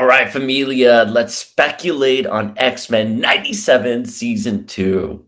All right, familia, let's speculate on X-Men 97 Season 2.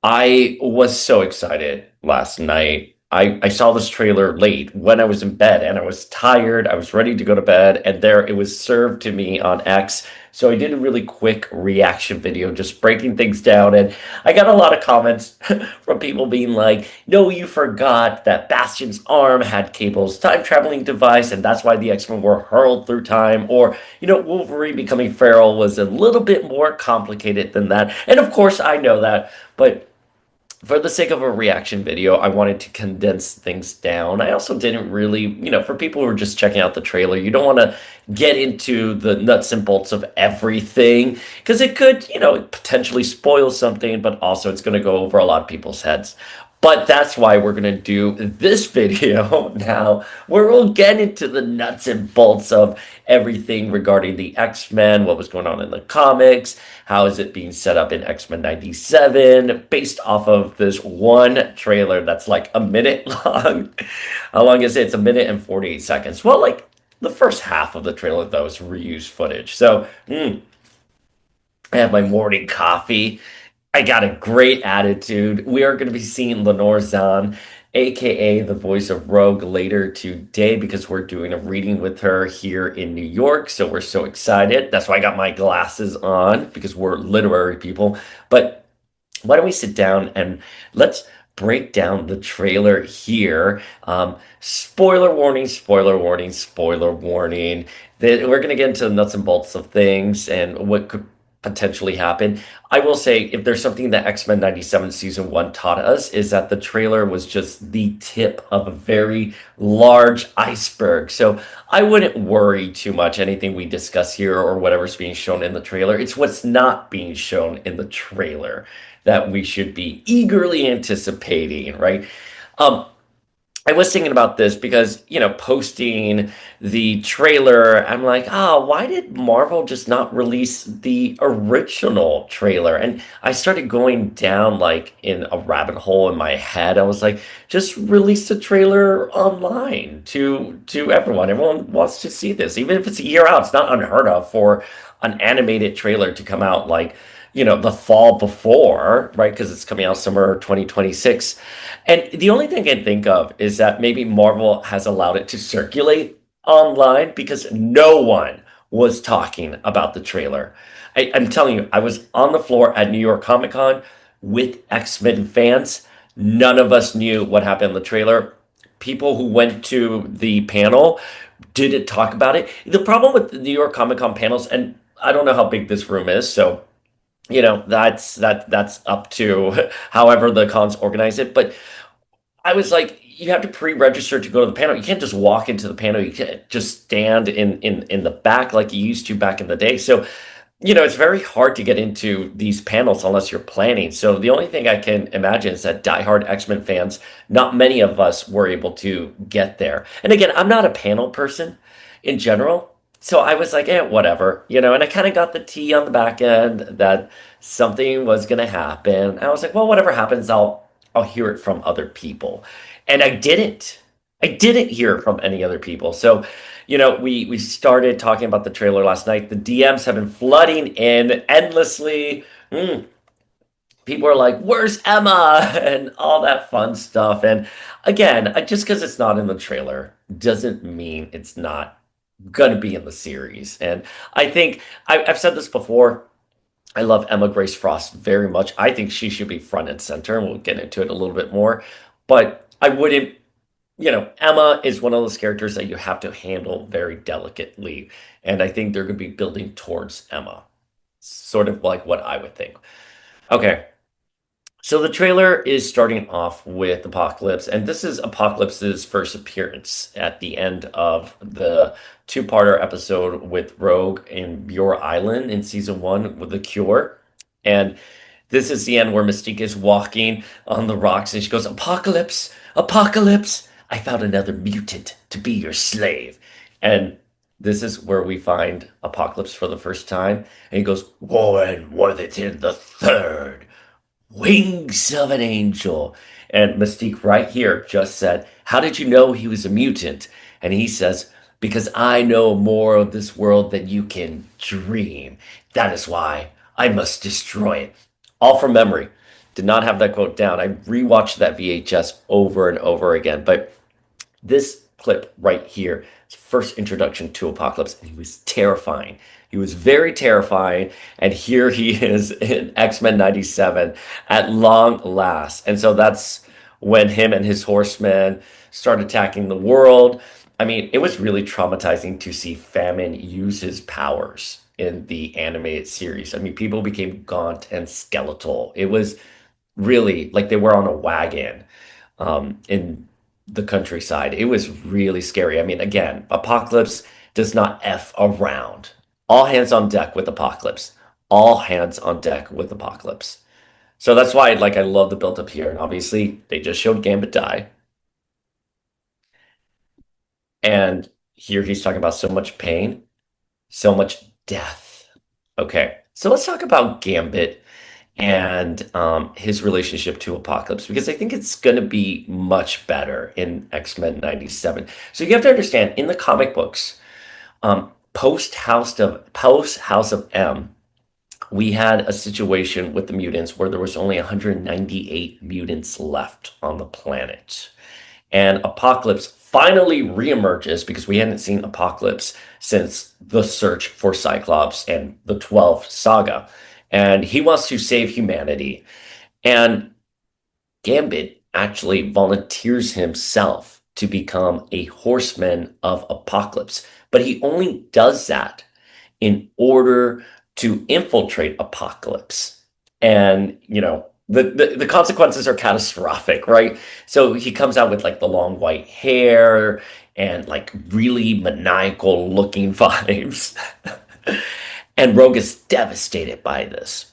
I was so excited last night. I saw this trailer late when I was in bed and I was tired. I was ready to go to bed, and there it was served to me on X. So I did a really quick reaction video just breaking things down, and I got a lot of comments from people being like, no, you forgot that Bastion's arm had Cable's time traveling device, and that's why the X-Men were hurled through time. Or, Wolverine becoming feral was a little bit more complicated than that. And of course, I know that, but for the sake of a reaction video, I wanted to condense things down. I also didn't really, for people who are just checking out the trailer, you don't want to get into the nuts and bolts of everything because it could, potentially spoil something, but also it's going to go over a lot of people's heads. But that's why we're going to do this video now, where we'll get into the nuts and bolts of everything regarding the X-Men, what was going on in the comics, how is it being set up in X-Men 97, based off of this one trailer that's like a minute long. How long is it? It's a minute and 48 seconds. Well, like the first half of the trailer, though, is reused footage. So, I have my morning coffee. I got a great attitude. We are going to be seeing Lenore Zahn, aka the voice of Rogue, later today because we're doing a reading with her here in New York. So we're so excited. That's why I got my glasses on because we're literary people. But why don't we sit down and let's break down the trailer here. Spoiler warning, spoiler warning, spoiler warning. We're going to get into the nuts and bolts of things and what could potentially happen. I will say, if there's something that X-Men 97 Season 1 taught us, is that the trailer was just the tip of a very large iceberg. So I wouldn't worry too much anything we discuss here or whatever's being shown in the trailer. It's what's not being shown in the trailer that we should be eagerly anticipating, right? I was thinking about this because, posting the trailer, I'm like, why did Marvel just not release the original trailer? And I started going down like in a rabbit hole in my head. I was like, just release the trailer online to everyone. Everyone wants to see this. Even if it's a year out, it's not unheard of for an animated trailer to come out like, the fall before, right? Because it's coming out summer 2026. And the only thing I can think of is that maybe Marvel has allowed it to circulate online because no one was talking about the trailer. I'm telling you, I was on the floor at New York Comic Con with X-Men fans. None of us knew what happened in the trailer. People who went to the panel didn't talk about it. The problem with the New York Comic Con panels, and I don't know how big this room is, so that's up to however the cons organize it. But I was like, you have to pre-register to go to the panel. You can't just walk into the panel. You can't just stand in the back like you used to back in the day. So, it's very hard to get into these panels unless you're planning. So the only thing I can imagine is that diehard X-Men fans, not many of us were able to get there. And again, I'm not a panel person in general. So I was like, whatever, and I kind of got the tea on the back end that something was going to happen. I was like, well, whatever happens, I'll hear it from other people. And I didn't. I didn't hear from any other people. So, we started talking about the trailer last night. The DMs have been flooding in endlessly. People are like, where's Emma? And all that fun stuff. And again, just because it's not in the trailer doesn't mean it's not going to be in the series. And I think I've said this before. I love Emma Grace Frost very much. I think she should be front and center, and we'll get into it a little bit more. But I wouldn't, Emma is one of those characters that you have to handle very delicately. And I think they're going to be building towards Emma, sort of like what I would think. Okay. So the trailer is starting off with Apocalypse, and this is Apocalypse's first appearance at the end of the two-parter episode with Rogue in Your Island in season 1 with the Cure. And this is the end where Mystique is walking on the rocks and she goes, Apocalypse, Apocalypse, I found another mutant to be your slave. And This is where we find Apocalypse for the first time, and he goes, Warren Worthington the third, wings of an angel. And Mystique right here just said, how did you know he was a mutant? And he says, because I know more of this world than you can dream. That is why I must destroy it. All from memory. Did not have that quote down. I rewatched that VHS over and over again. But this clip right here, his first introduction to Apocalypse, and he was terrifying. He was very terrifying, and here he is in X-Men 97 at long last. And so that's when him and his horsemen start attacking the world. I mean, it was really traumatizing to see Famine use his powers in the animated series. I mean, people became gaunt and skeletal. It was really like they were on a wagon in the countryside. It was really scary. I mean, again, Apocalypse does not F around. All hands on deck with Apocalypse. All hands on deck with Apocalypse. So that's why like I love the build up here. And obviously they just showed Gambit die. And here he's talking about so much pain, so much death. Okay. So let's talk about Gambit and his relationship to Apocalypse because I think it's going to be much better in X-Men 97. So you have to understand in the comic books, post House of M, we had a situation with the mutants where there was only 198 mutants left on the planet. And Apocalypse finally reemerges because we hadn't seen Apocalypse since the search for Cyclops and the 12 saga. And he wants to save humanity. And Gambit actually volunteers himself to become a horseman of Apocalypse. But he only does that in order to infiltrate Apocalypse. And, you know, the consequences are catastrophic, right? So he comes out with like the long white hair and like really maniacal looking vibes. And Rogue is devastated by this.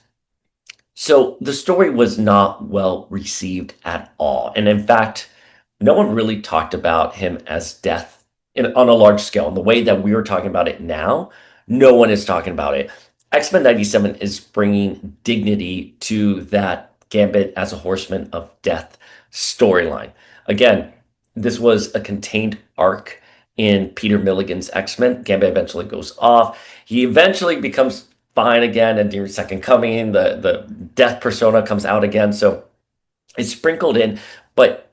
So the story was not well received at all. And in fact, no one really talked about him as death on a large scale. In the way that we are talking about it now, no one is talking about it. X-Men 97 is bringing dignity to that Gambit as a horseman of death storyline. Again, this was a contained arc in Peter Milligan's X-Men. Gambit eventually goes off. He eventually becomes fine again, and during Second Coming, the death persona comes out again. So it's sprinkled in, but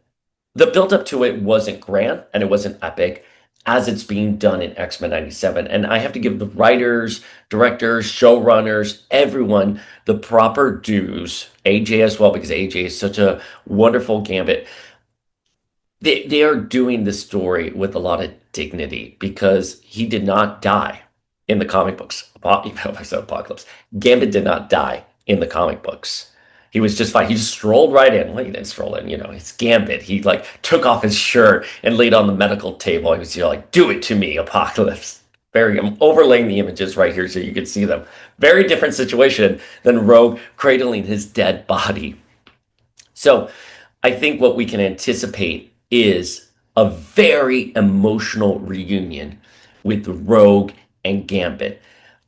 the build up to it wasn't grand and it wasn't epic as it's being done in X-Men 97. And I have to give the writers, directors, showrunners, everyone the proper dues, AJ as well, because AJ is such a wonderful Gambit. They are doing this story with a lot of dignity because he did not die in the comic books. I said Apocalypse. Gambit did not die in the comic books. He was just fine. He just strolled right in. Well, he didn't stroll in, you know, it's Gambit. He like took off his shirt and laid on the medical table. He was, you know, like, do it to me, Apocalypse. Very, I'm overlaying the images right here so you can see them. Very different situation than Rogue cradling his dead body. So I think what we can anticipate is a very emotional reunion with Rogue and Gambit.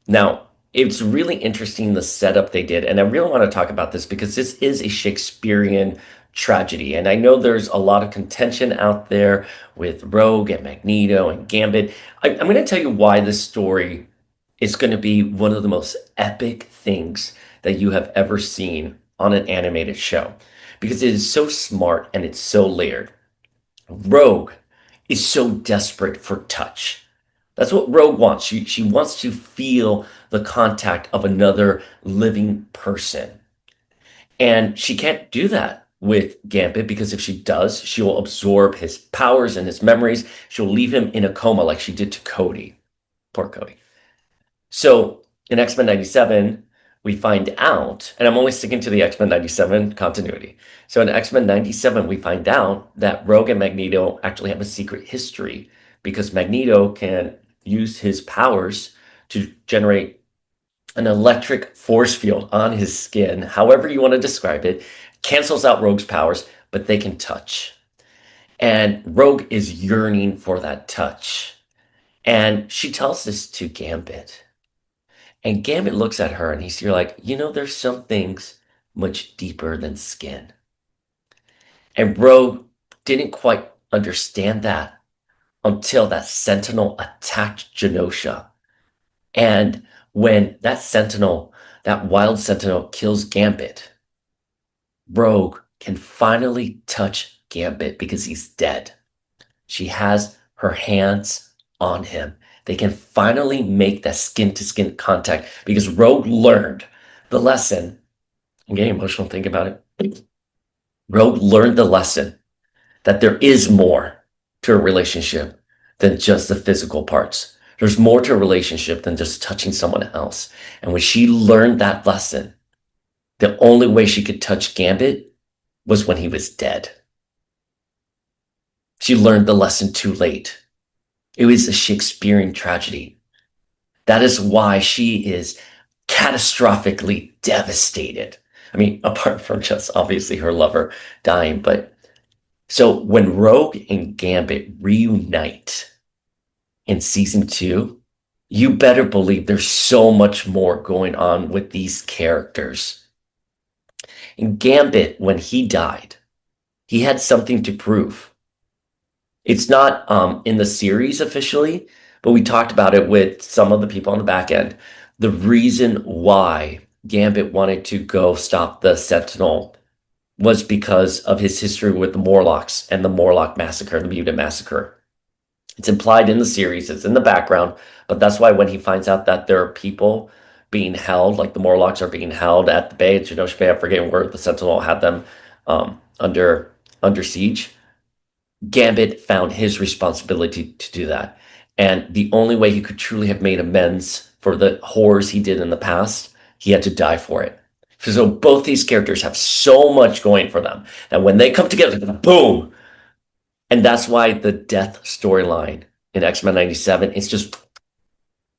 Now, it's really interesting the setup they did, and I really want to talk about this because this is a Shakespearean tragedy, and I know there's a lot of contention out there with Rogue and Magneto and Gambit. I'm going to tell you why this story is going to be one of the most epic things that you have ever seen on an animated show because it is so smart and it's so layered. Rogue is so desperate for touch. That's what Rogue wants. She wants to feel the contact of another living person. And she can't do that with Gambit because if she does, she will absorb his powers and his memories. She'll leave him in a coma like she did to Cody. Poor Cody. So in X-Men 97, we find out, and I'm only sticking to the X-Men 97 continuity. So in X-Men 97, we find out that Rogue and Magneto actually have a secret history because Magneto can use his powers to generate an electric force field on his skin, however you want to describe it, cancels out Rogue's powers, but they can touch. And Rogue is yearning for that touch. And she tells this to Gambit. And Gambit looks at her and you're like, there's some things much deeper than skin. And Rogue didn't quite understand that until that Sentinel attacked Genosha. And when that Sentinel, that wild Sentinel kills Gambit, Rogue can finally touch Gambit because he's dead. She has her hands on him. They can finally make that skin to skin contact because Rogue learned the lesson. I'm getting emotional thinking about it. Rogue learned the lesson that there is more to a relationship than just the physical parts. There's more to a relationship than just touching someone else. And when she learned that lesson, the only way she could touch Gambit was when he was dead. She learned the lesson too late. It was a Shakespearean tragedy. That is why she is catastrophically devastated. I mean, apart from just obviously her lover dying, but so when Rogue and Gambit reunite in season two, you better believe there's so much more going on with these characters. And Gambit, when he died, he had something to prove. It's not in the series officially, but we talked about it with some of the people on the back end. The reason why Gambit wanted to go stop the Sentinel was because of his history with the Morlocks and the Morlock massacre, the mutant massacre. It's implied in the series, it's in the background, but that's why when he finds out that there are people being held, like the Morlocks are being held at the Bay, at Genosha Bay, I'm forgetting where the Sentinel had them under siege. Gambit found his responsibility to do that. And the only way he could truly have made amends for the horrors he did in the past, he had to die for it. So both these characters have so much going for them that when they come together, boom. And that's why the death storyline in X-Men 97 is just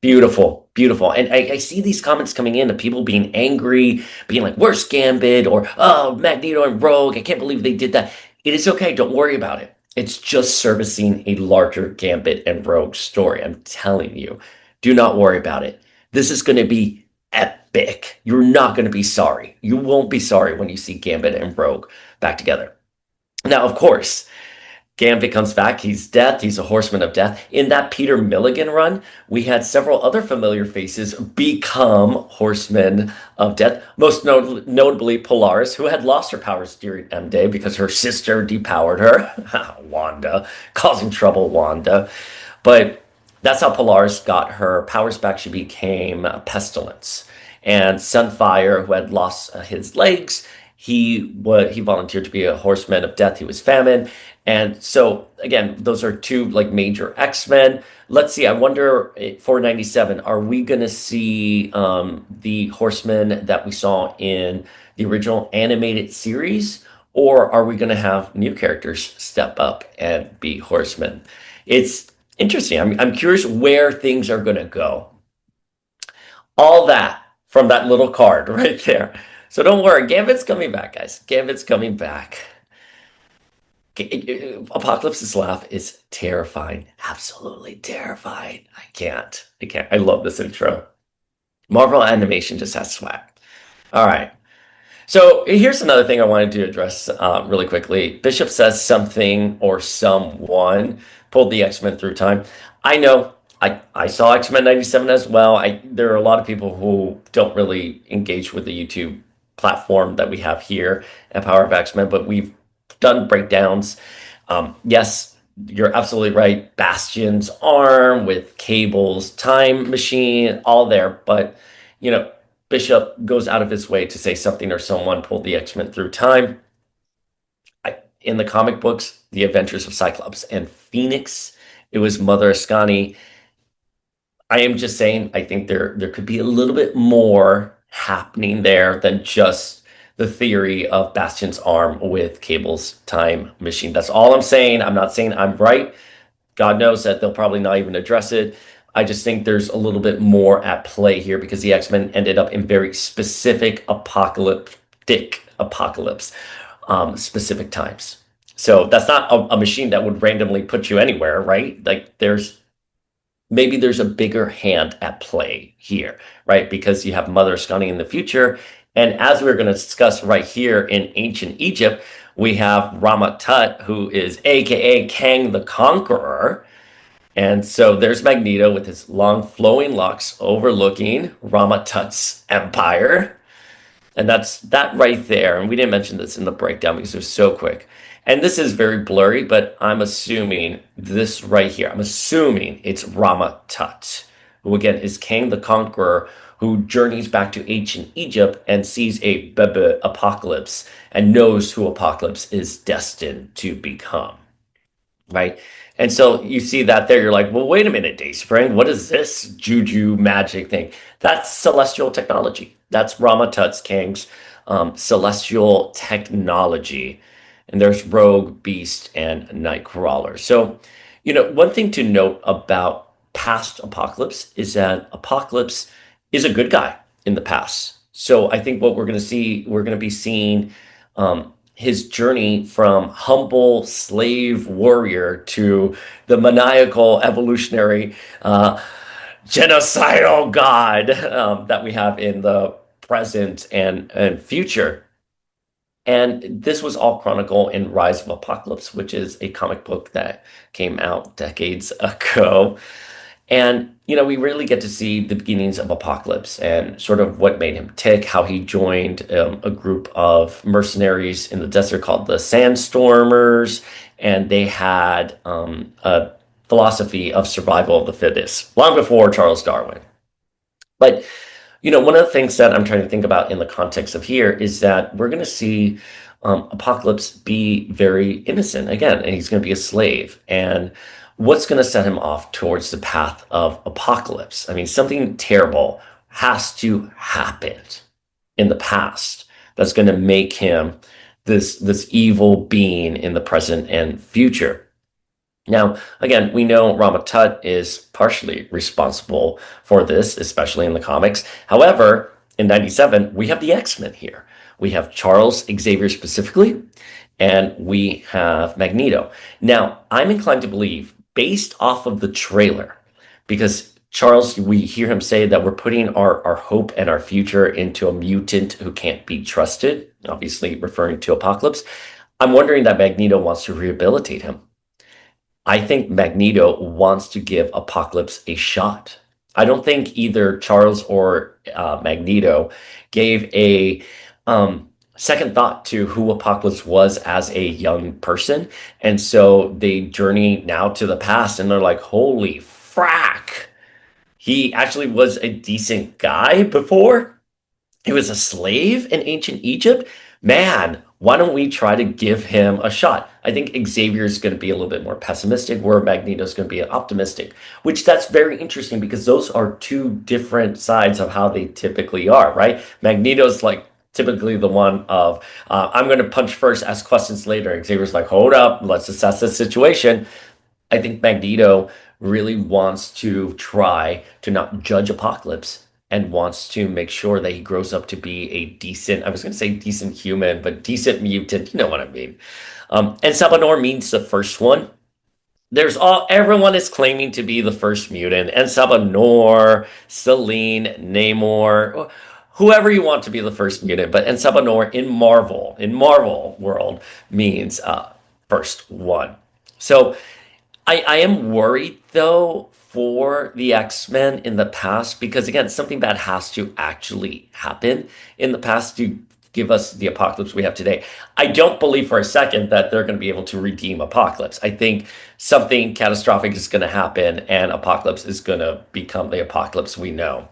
beautiful, beautiful. And I see these comments coming in of people being angry, being like, where's Gambit? Or, oh, Magneto and Rogue. I can't believe they did that. It is okay. Don't worry about it. It's just servicing a larger Gambit and Rogue story. I'm telling you, do not worry about it. This is going to be epic. You're not going to be sorry. You won't be sorry when you see Gambit and Rogue back together. Now, of course, Gambit comes back. He's death. He's a horseman of death. In that Peter Milligan run, we had several other familiar faces become horsemen of death. Most notably Polaris, who had lost her powers during M Day because her sister depowered her. Wanda, causing trouble, Wanda. But that's how Polaris got her powers back. She became Pestilence. And Sunfire, who had lost his legs, he volunteered to be a horseman of death. He was Famine. And so again, those are two like major X-Men. Let's see. I wonder for 97, are we going to see the Horsemen that we saw in the original animated series, or are we going to have new characters step up and be Horsemen? It's interesting. I'm curious where things are going to go. All that from that little card right there. So don't worry, Gambit's coming back, guys. Gambit's coming back. Apocalypse's laugh is terrifying. Absolutely terrifying. I can't. I can't. I love this intro. Marvel animation just has swag. All right. So here's another thing I wanted to address really quickly. Bishop says something or someone pulled the X-Men through time. I know. I saw X-Men 97 as well. There are a lot of people who don't really engage with the YouTube platform that we have here at Power of X-Men, but we've done breakdowns. Yes, you're absolutely right. Bastion's arm with Cable's time machine, all there. But, Bishop goes out of his way to say something or someone pulled the X-Men through time. In the comic books, The Adventures of Cyclops and Phoenix, it was Mother Ascani. I am just saying, I think there could be a little bit more happening there than just the theory of Bastion's arm with Cable's time machine. That's all I'm saying. I'm not saying I'm right. God knows that they'll probably not even address it. I just think there's a little bit more at play here because the X-Men ended up in very specific specific times. So that's not a machine that would randomly put you anywhere, right? Like there's maybe there's a bigger hand at play here, right? Because you have Mother Scully in the future. And as we're going to discuss right here in ancient Egypt, we have Rama Tut, who is AKA Kang the Conqueror. And so there's Magneto with his long flowing locks overlooking Rama Tut's empire. And that's that right there. And we didn't mention this in the breakdown because it was so quick. And this is very blurry, but I'm assuming this right here. I'm assuming it's Rama Tut, who again is King the Conqueror, who journeys back to ancient Egypt and sees a Bebe apocalypse and knows who Apocalypse is destined to become, right? And so you see that there, you're like, well, wait a minute, Dayspring, what is this juju magic thing? That's celestial technology. That's Rama Tut's King's celestial technology. And there's Rogue, Beast, and Nightcrawler. So, one thing to note about past Apocalypse is that Apocalypse is a good guy in the past. So I think what we're going to be seeing his journey from humble slave warrior to the maniacal evolutionary genocidal god that we have in the present and future. And this was all chronicled in Rise of Apocalypse, which is a comic book that came out decades ago. And, we really get to see the beginnings of Apocalypse and sort of what made him tick, how he joined a group of mercenaries in the desert called the Sandstormers. And they had a philosophy of survival of the fittest, long before Charles Darwin. But one of the things that I'm trying to think about in the context of here is that we're going to see Apocalypse be very innocent again, and he's going to be a slave. And what's going to set him off towards the path of Apocalypse? I mean, something terrible has to happen in the past that's going to make him this evil being in the present and future. Now, again, we know Rama Tut is partially responsible for this, especially in the comics. However, in 97, we have the X-Men here. We have Charles Xavier specifically, and we have Magneto. Now, I'm inclined to believe, based off of the trailer, because Charles, we hear him say that we're putting our hope and our future into a mutant who can't be trusted, obviously referring to Apocalypse. I'm wondering that Magneto wants to rehabilitate him. I think Magneto wants to give Apocalypse a shot. I don't think either Charles or Magneto gave a second thought to who Apocalypse was as a young person. And so they journey now to the past and they're like, holy frack. He actually was a decent guy before. He was a slave in ancient Egypt. Man, why don't we try to give him a shot? I think Xavier is going to be a little bit more pessimistic, where Magneto is going to be optimistic, which that's very interesting because those are two different sides of how they typically are, right? Magneto's like typically the one of, I'm going to punch first, ask questions later. Xavier's like, hold up, let's assess the situation. I think Magneto really wants to try to not judge Apocalypse and wants to make sure that he grows up to be a decent, I was going to say decent human, but decent mutant, you know what I mean. And Sabanor means the first one. Everyone is claiming to be the first mutant, and Sabanor, Selene, Namor, whoever you want to be the first mutant, but Sabanor in Marvel world means first one. So I am worried though for the X-Men in the past, because again, something bad has to actually happen in the past to give us the Apocalypse we have today. I don't believe for a second that they're going to be able to redeem Apocalypse. I think something catastrophic is going to happen and Apocalypse is going to become the Apocalypse we know.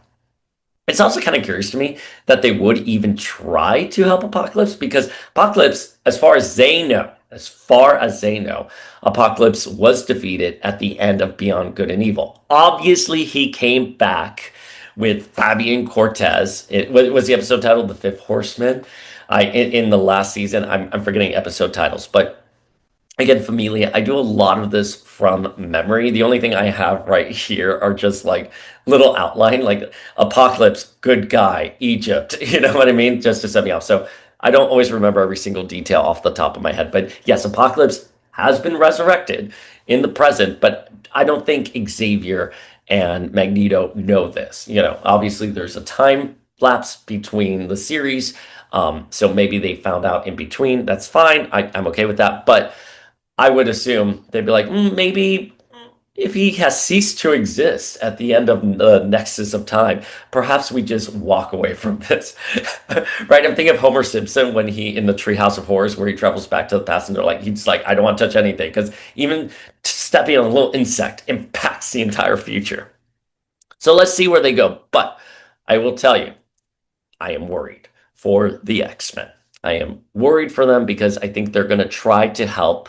It's also kind of curious to me that they would even try to help Apocalypse, because Apocalypse, as far as they know, Apocalypse was defeated at the end of Beyond Good and Evil. Obviously, he came back with Fabian Cortez. It was the episode titled The Fifth Horseman. In the last season, I'm forgetting episode titles, but again, Familia, I do a lot of this from memory. The only thing I have right here are just like little outline, like Apocalypse, good guy, Egypt. You know what I mean? Just to set me off. So I don't always remember every single detail off the top of my head. But yes, Apocalypse has been resurrected in the present, but I don't think Xavier and Magneto know this. You know, obviously there's a time lapse between the series, so maybe they found out in between. That's fine. I'm okay with that. But I would assume they'd be like, maybe if he has ceased to exist at the end of the nexus of time, perhaps we just walk away from this. Right? I'm thinking of Homer Simpson when he in the Treehouse of Horrors, where he travels back to the past, and they're like, he's like, I don't want to touch anything because even stepping on a little insect impacts the entire future. So let's see where they go. But I will tell you, I am worried for the X-Men. I am worried for them because I think they're going to try to help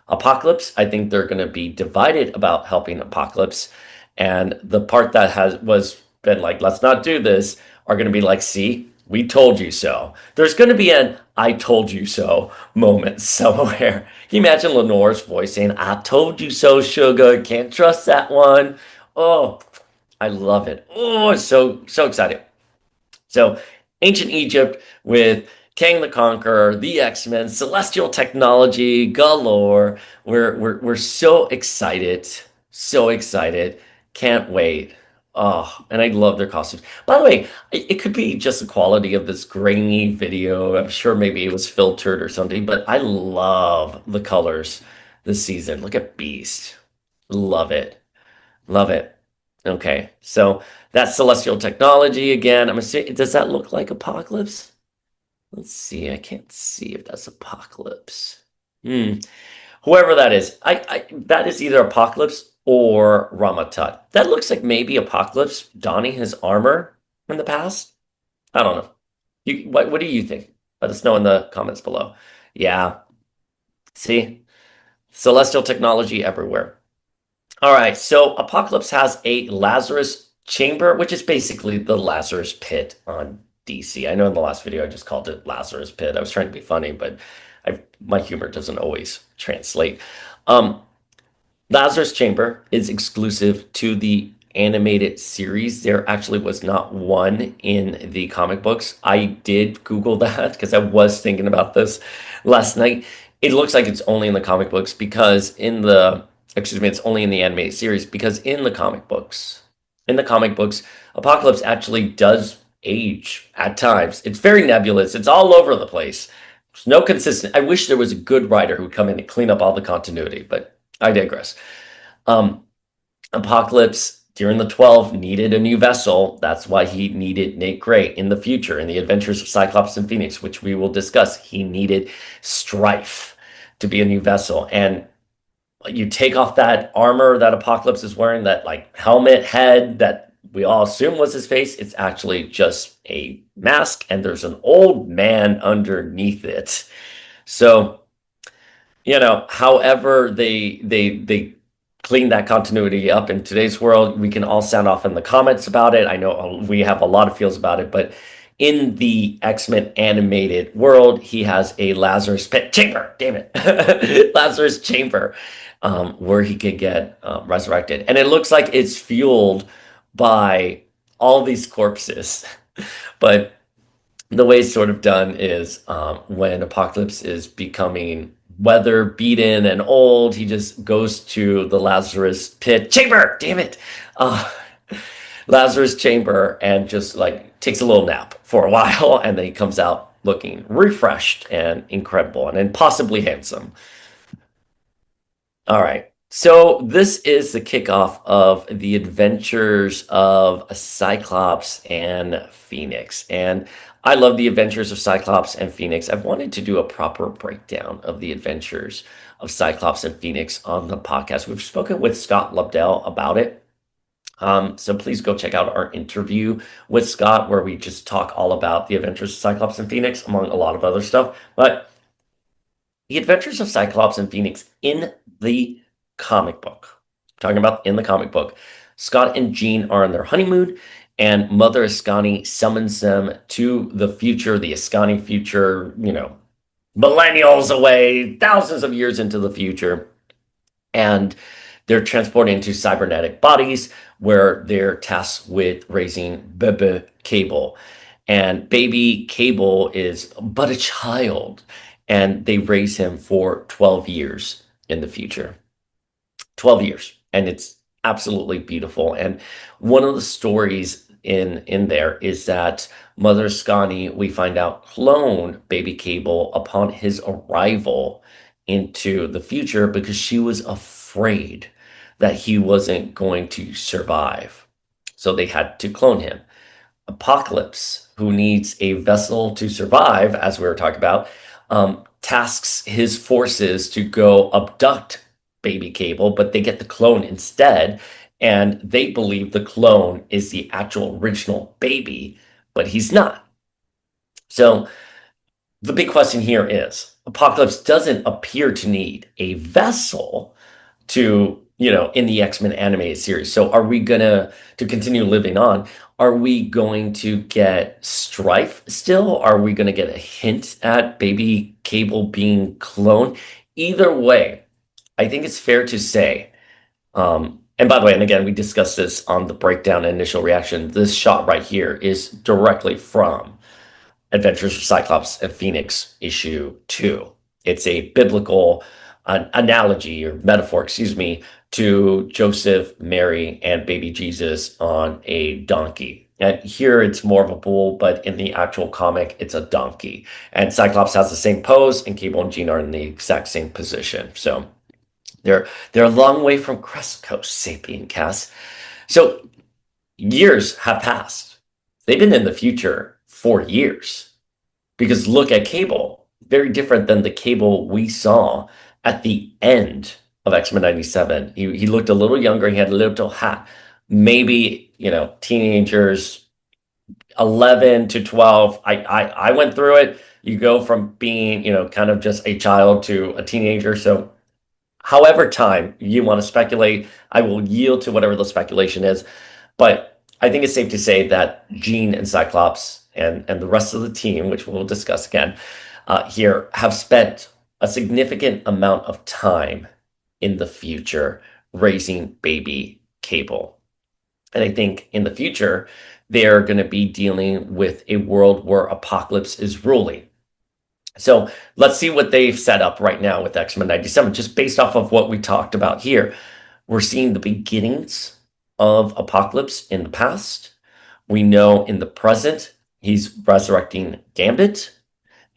Apocalypse. I think they're going to be divided about helping Apocalypse. And the part that has was been like, let's not do this, are going to be like, see, we told you so. There's going to be an I told you so moment somewhere. Can you imagine Lenore's voice saying, I told you so, sugar. Can't trust that one. Oh, I love it. Oh, so excited. So, ancient Egypt with Kang the Conqueror, the X-Men, celestial technology galore. We're so excited, so excited. Can't wait. Oh, and I love their costumes. By the way, it could be just the quality of this grainy video. I'm sure maybe it was filtered or something, but I love the colors this season. Look at Beast. Love it. Love it. Okay, so that's celestial technology again. I'm assuming, does that look like Apocalypse? Let's see. I can't see if that's Apocalypse. Hmm. Whoever that is, that is either Apocalypse or Ramatut. That looks like maybe Apocalypse donning his armor in the past. I don't know. What do you think? Let us know in the comments below. Yeah. See, celestial technology everywhere. All right, so Apocalypse has a Lazarus chamber, which is basically the Lazarus pit on DC. I know in the last video I just called it Lazarus pit. I was trying to be funny, but my humor doesn't always translate. Um, Lazarus Chamber is exclusive to the animated series. There actually was not one in the comic books. I did Google that because I was thinking about this last night. It looks like it's only in the comic books because excuse me, it's only in the animated series because in the comic books, Apocalypse actually does age at times. It's very nebulous. It's all over the place. There's no consistent. I wish there was a good writer who would come in and clean up all the continuity, but I digress. Um, Apocalypse during the 12 needed a new vessel. That's why he needed Nate Gray in the future in the adventures of Cyclops and Phoenix, which we will discuss. He needed Strife to be a new vessel. And you take off that armor that Apocalypse is wearing, that like helmet head that we all assume was his face. It's actually just a mask, and there's an old man underneath it. So however they clean that continuity up in today's world, we can all sound off in the comments about it. I know we have a lot of feels about it, but in the X-Men animated world, he has a Lazarus pit chamber. Damn it, Lazarus chamber, where he could get resurrected, and it looks like it's fueled by all these corpses, but the way it's sort of done is when Apocalypse is becoming weather beaten and old, he just goes to the Lazarus pit chamber. Damn it. Uh, Lazarus chamber and just like takes a little nap for a while, and then he comes out looking refreshed and incredible and then possibly handsome. All right. So this is the kickoff of the adventures of Cyclops and Phoenix. And I love the adventures of Cyclops and Phoenix. I've wanted to do a proper breakdown of the adventures of Cyclops and Phoenix on the podcast. We've spoken with Scott Lobdell about it. So please go check out our interview with Scott, where we just talk all about the adventures of Cyclops and Phoenix, among a lot of other stuff. But the adventures of Cyclops and Phoenix in the comic book, talking about in the comic book, Scott and Jean are on their honeymoon, and Mother Ascani summons them to the future, the Ascani future, millennials away, thousands of years into the future. And they're transported into cybernetic bodies where they're tasked with raising Bebe Cable. And baby Cable is but a child, and they raise him for 12 years in the future. 12 years. And it's absolutely beautiful. And one of the stories in there is that Mother Skani, we find out, cloned baby Cable upon his arrival into the future because she was afraid that he wasn't going to survive. So they had to clone him. Apocalypse, who needs a vessel to survive, as we were talking about, tasks his forces to go abduct baby Cable, but they get the clone instead. And they believe the clone is the actual original baby, but he's not. So the big question here is Apocalypse doesn't appear to need a vessel to, in the X-Men animated series. So are we gonna to continue living on? Are we going to get Strife still? Are we gonna get a hint at baby Cable being cloned? Either way, I think it's fair to say, and by the way, and again, we discussed this on the breakdown and initial reaction. This shot right here is directly from Adventures of Cyclops and Phoenix issue 2. It's a biblical analogy or metaphor, excuse me, to Joseph, Mary, and baby Jesus on a donkey. And here it's more of a bull, but in the actual comic, it's a donkey. And Cyclops has the same pose, and Cable and Jean are in the exact same position. So they're a long way from Crest Coast, Sapien Cast. So years have passed. They've been in the future for years. Because look at Cable, very different than the Cable we saw at the end of X-Men 97. He looked a little younger, he had a little hat. Maybe, teenagers 11 to 12. I went through it. You go from being, kind of just a child to a teenager. So however time you want to speculate, I will yield to whatever the speculation is. But I think it's safe to say that Jean and Cyclops and the rest of the team, which we'll discuss again here, have spent a significant amount of time in the future raising baby Cable. And I think in the future, they're going to be dealing with a world where Apocalypse is ruling. So let's see what they've set up right now with X-Men 97, just based off of what we talked about here. We're seeing the beginnings of Apocalypse in the past. We know in the present, he's resurrecting Gambit.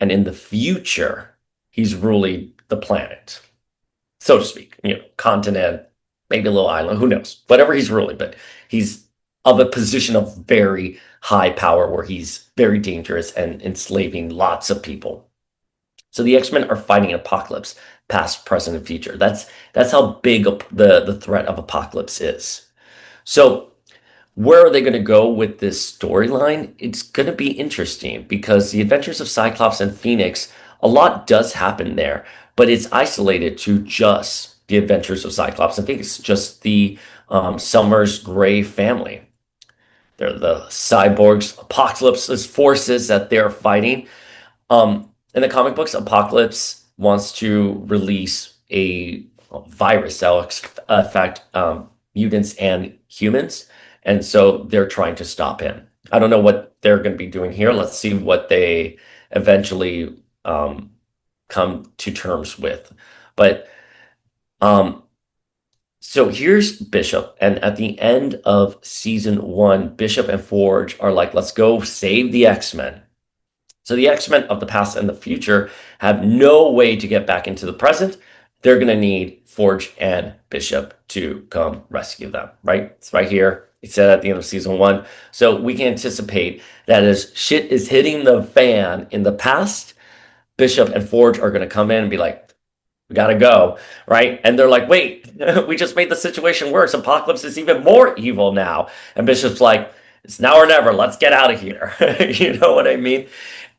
And in the future, he's ruling the planet, so to speak, continent, maybe a little island, who knows, whatever he's ruling, but he's of a position of very high power where he's very dangerous and enslaving lots of people. So the X-Men are fighting Apocalypse, past, present, and future. That's how big the threat of Apocalypse is. So where are they going to go with this storyline? It's going to be interesting because the Adventures of Cyclops and Phoenix, a lot does happen there, but it's isolated to just the Adventures of Cyclops and Phoenix, just the Summers Gray family. They're the cyborgs, Apocalypse's forces that they're fighting. In the comic books, Apocalypse wants to release a virus that will affect mutants and humans. And so they're trying to stop him. I don't know what they're going to be doing here. Let's see what they eventually come to terms with. But so here's Bishop. And at the end of season 1, Bishop and Forge are like, let's go save the X-Men. So the X-Men of the past and the future have no way to get back into the present. They're going to need Forge and Bishop to come rescue them, right? It's right here. It said at the end of season 1. So we can anticipate that as shit is hitting the fan in the past, Bishop and Forge are going to come in and be like, we got to go, right? And they're like, wait, we just made the situation worse. Apocalypse is even more evil now. And Bishop's like, it's now or never. Let's get out of here. You know what I mean?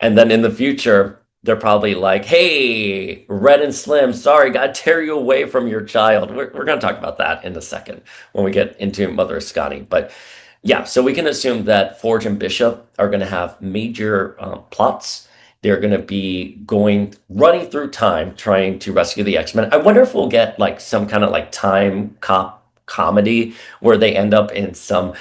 And then in the future, they're probably like, hey, Red and Slim, sorry, got to tear you away from your child. We're going to talk about that in a second when we get into Mother Scotty. But yeah, so we can assume that Forge and Bishop are going to have major plots. They're going to be running through time, trying to rescue the X-Men. I wonder if we'll get like some kind of like time cop comedy where they end up in some,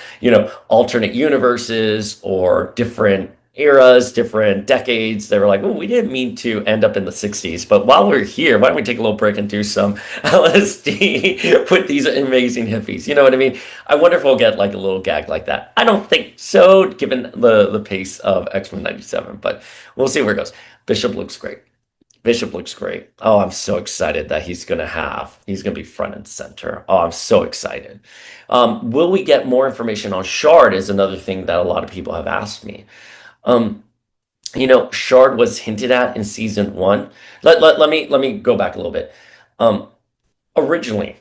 alternate universes or different eras, different decades. They were like, oh, we didn't mean to end up in the 60s, but while we're here, why don't we take a little break and do some LSD with these amazing hippies? You know what I mean? I wonder if we'll get like a little gag like that. I don't think so, given the pace of X-Men 97, but we'll see where it goes. Bishop looks great. Bishop looks great. Oh, I'm so excited that he's gonna be front and center. Oh, I'm so excited. Will we get more information on Shard is another thing that a lot of people have asked me. Um, Shard was hinted at in season one. Let me go back a little bit. Um, Originally,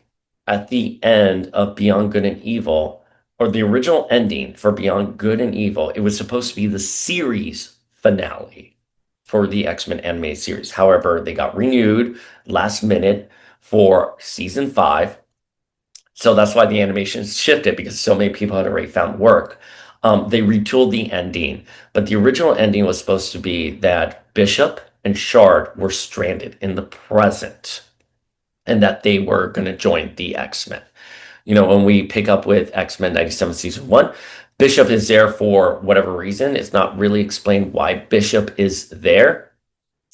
at the end of Beyond Good and Evil, or the original ending for Beyond Good and Evil, it was supposed to be the series finale for the X-Men animated series. However, they got renewed last minute for season five. So that's why the animation shifted because so many people had already found work. They retooled the ending, but the original ending was supposed to be that Bishop and Shard were stranded in the present and that they were going to join the X-Men. When we pick up with X-Men 97 season one, Bishop is there for whatever reason. It's not really explained why Bishop is there.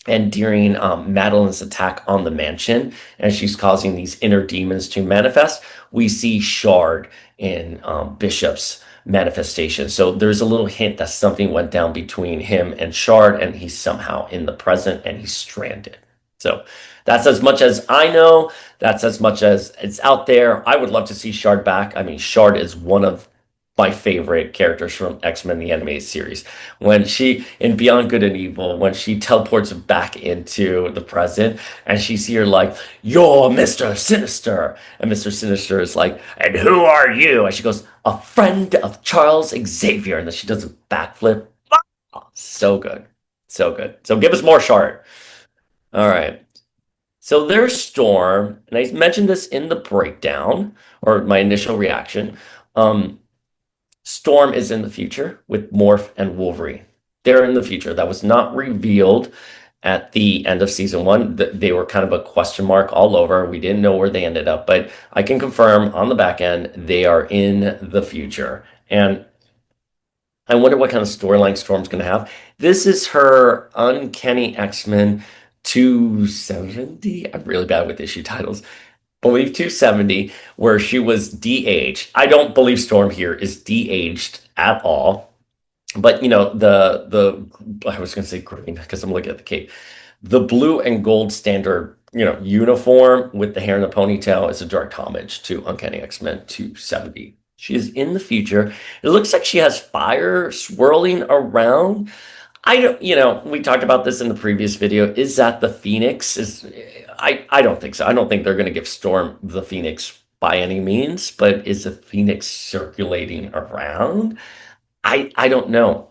And during Madeline's attack on the mansion, and she's causing these inner demons to manifest, we see Shard in Bishop's manifestation. So there's a little hint that something went down between him and Shard, and he's somehow in the present and he's stranded. So that's as much as I know. That's as much as it's out there. I would love to see Shard back. I mean, Shard is one of my favorite characters from X-Men the animated series. When she in Beyond Good and Evil, when she teleports back into the present and she's here like, "You're Mr. Sinister." And Mr. Sinister is like, "And who are you?" And she goes, "A friend of Charles Xavier." And then she does a backflip. Oh, so good. So good. So give us more Shard. All right. So there's Storm, and I mentioned this in the breakdown or my initial reaction. Um, Storm is in the future with Morph and Wolverine. They're in the future. That was not revealed at the end of season one. They were kind of a question mark all over. We didn't know where they ended up, but I can confirm on the back end they are in the future. And I wonder what kind of storyline Storm's going to have. This is her Uncanny X-Men 270. I'm really bad with issue titles. Believe 270, where she was de-aged. I don't believe Storm here is de-aged at all. But the I was going to say green because I'm looking at the cape. The blue and gold standard, uniform with the hair and the ponytail is a direct homage to Uncanny X-Men 270. She is in the future. It looks like she has fire swirling around. I don't, we talked about this in the previous video. Is that the Phoenix? I don't think so. I don't think they're going to give Storm the Phoenix by any means, but is the Phoenix circulating around? I don't know.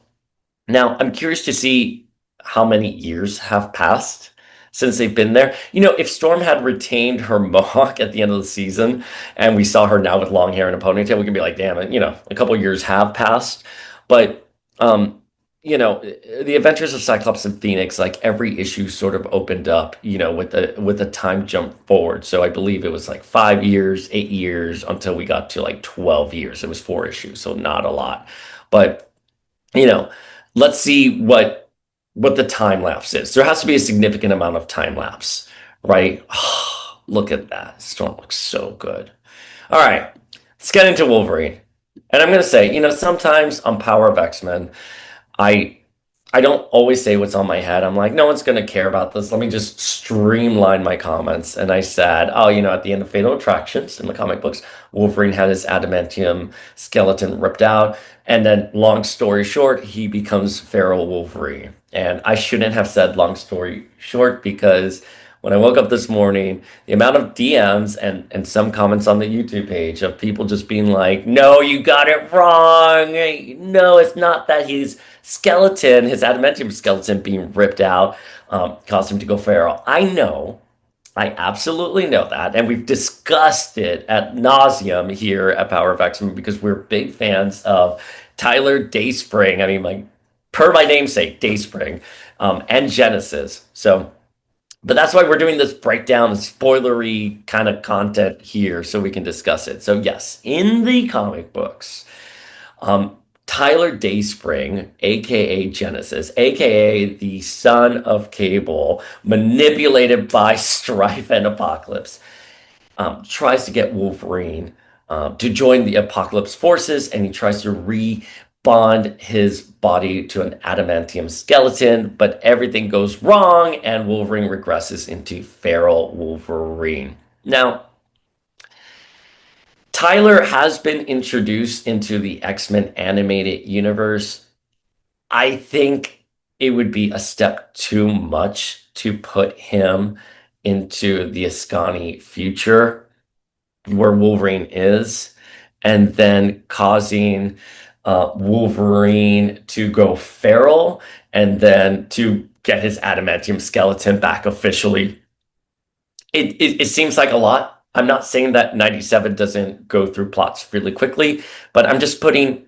Now, I'm curious to see how many years have passed since they've been there. If Storm had retained her mohawk at the end of the season and we saw her now with long hair and a ponytail, we can be like, damn it, a couple years have passed. But the Adventures of Cyclops and Phoenix, like every issue sort of opened up, with a time jump forward. So I believe it was like 5 years, 8 years until we got to like 12 years. It was 4 issues, so not a lot. But you know, let's see what the time lapse is. There has to be a significant amount of time lapse, right? Look at that. Storm looks so good. All right, let's get into Wolverine. And I'm gonna say, sometimes on Power of X-Men, I I don't always say what's on my head. I'm like, no one's gonna care about this. Let me just streamline my comments. And I said, oh, at the end of Fatal Attractions in the comic books, Wolverine had his adamantium skeleton ripped out. And then, long story short, he becomes feral Wolverine. And I shouldn't have said long story short because when I woke up this morning, the amount of DMs and some comments on the YouTube page of people just being like, no, you got it wrong. No, it's not that his skeleton, his adamantium skeleton being ripped out, caused him to go feral. I know. I absolutely know that. And we've discussed it at nauseum here at Power of X-Men because we're big fans of Tyler Dayspring. I mean, like, per my namesake, Dayspring, and Genesis. So, but that's why we're doing this breakdown, spoilery kind of content here so we can discuss it. So yes, in the comic books, um, Tyler Dayspring, aka Genesis, aka the son of Cable, manipulated by Strife and Apocalypse, tries to get Wolverine to join the Apocalypse forces, and he tries to rebond his body to an adamantium skeleton, but everything goes wrong, and Wolverine regresses into feral Wolverine. Now, Tyler has been introduced into the X-Men animated universe. I think it would be a step too much to put him into the Ascani future where Wolverine is, and then causing Wolverine to go feral and then to get his adamantium skeleton back officially. It seems like a lot. I'm not saying that 97 doesn't go through plots really quickly, but I'm just putting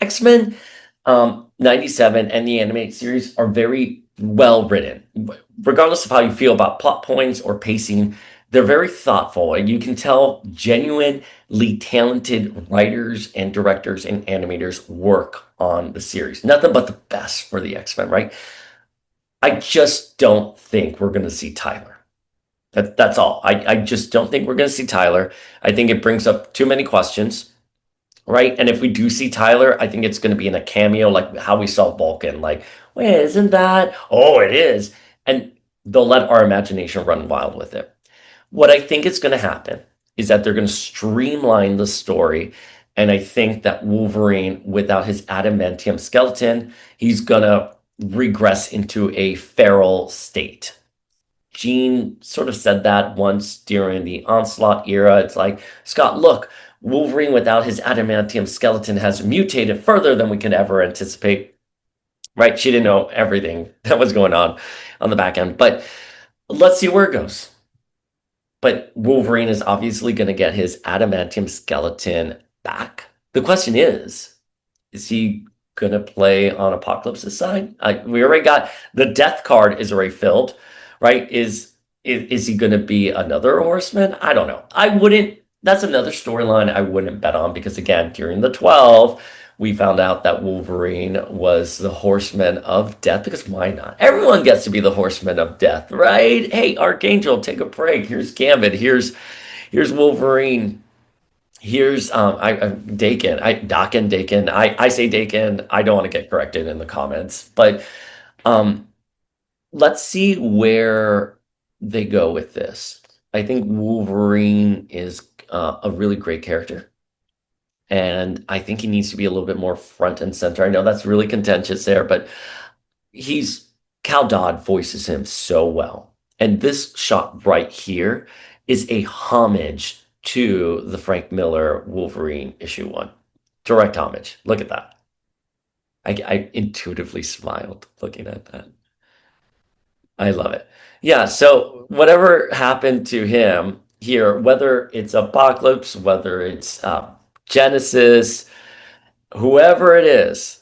X-Men 97 and the animated series are very well written. Regardless of how you feel about plot points or pacing, they're very thoughtful, and you can tell genuinely talented writers and directors and animators work on the series. Nothing but the best for the X-Men, right? I just don't think we're going to see Tyler. That's all. I just don't think we're going to see Tyler. I think it brings up too many questions, right? And if we do see Tyler, I think it's going to be in a cameo, like how we saw Vulcan. Like, wait, isn't that? Oh, it is. And they'll let our imagination run wild with it. What I think is going to happen is that they're going to streamline the story. And I think that Wolverine, without his adamantium skeleton, he's going to regress into a feral state. Jean sort of said that once during the Onslaught era. It's like, Scott, look, Wolverine without his adamantium skeleton has mutated further than we could ever anticipate. Right? She didn't know everything that was going on the back end. But let's see where it goes. But Wolverine is obviously going to get his adamantium skeleton back. The question is he going to play on Apocalypse's side? We already got the death card is already filled, right? Is he going to be another horseman? I don't know. I wouldn't. That's another storyline I wouldn't bet on because, again, during the 12, we found out that Wolverine was the horseman of death because why not? Everyone gets to be the horseman of death, right? Hey, Archangel, take a break. Here's Gambit. Here's Wolverine. Here's Dakin. Dakin. I say Dakin. I don't want to get corrected in the comments, but um, let's see where they go with this. I think Wolverine is a really great character. And I think he needs to be a little bit more front and center. I know that's really contentious there, but he's Cal Dodd voices him so well. And this shot right here is a homage to the Frank Miller Wolverine issue 1. Direct homage. Look at that. I intuitively smiled looking at that. I love it. Yeah, so whatever happened to him here, whether it's Apocalypse, whether it's Genesis, whoever it is,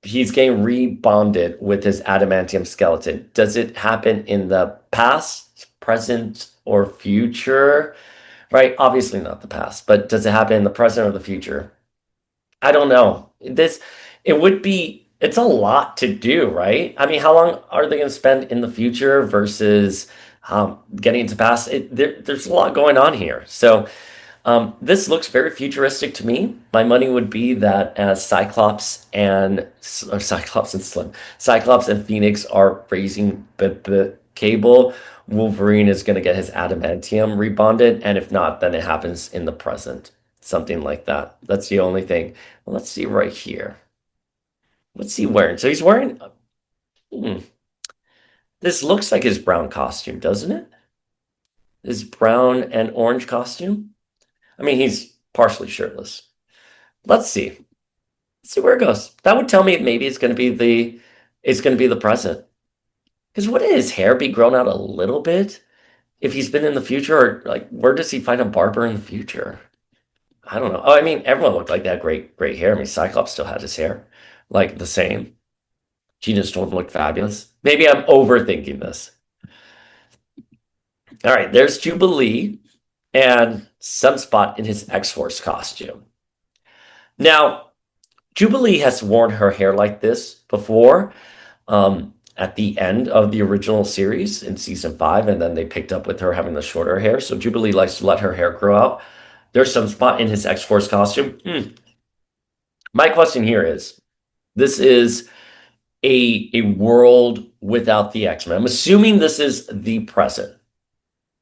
he's getting rebonded with his adamantium skeleton. Does it happen in the past, present, or future? Right? Obviously not the past, but does it happen in the present or the future? I don't know. It's a lot to do, right? I mean, how long are they going to spend in the future versus getting into past? There's a lot going on here. So this looks very futuristic to me. My money would be that as Cyclops and Phoenix are raising the cable, Wolverine is going to get his adamantium rebonded, and if not, then it happens in the present. Something like that. That's the only thing. Well, let's see right here. What's he wearing? So he's wearing. Hmm, this looks like his brown costume, doesn't it? His brown and orange costume. I mean, he's partially shirtless. Let's see. Let's see where it goes. That would tell me maybe it's going to be the present. Because wouldn't his hair be grown out a little bit if he's been in the future, or like where does he find a barber in the future? I don't know. Oh, I mean, everyone looked like that great hair. I mean, Cyclops still had his hair like the same. Gina Storm looked fabulous. Maybe I'm overthinking this. All right, there's Jubilee and Sunspot in his X-Force costume. Now, Jubilee has worn her hair like this before, at the end of the original series in season five, and then they picked up with her having the shorter hair. So Jubilee likes to let her hair grow out. There's some spot in his X-Force costume. My question here is, this is a world without the X-Men. I'm assuming this is the present,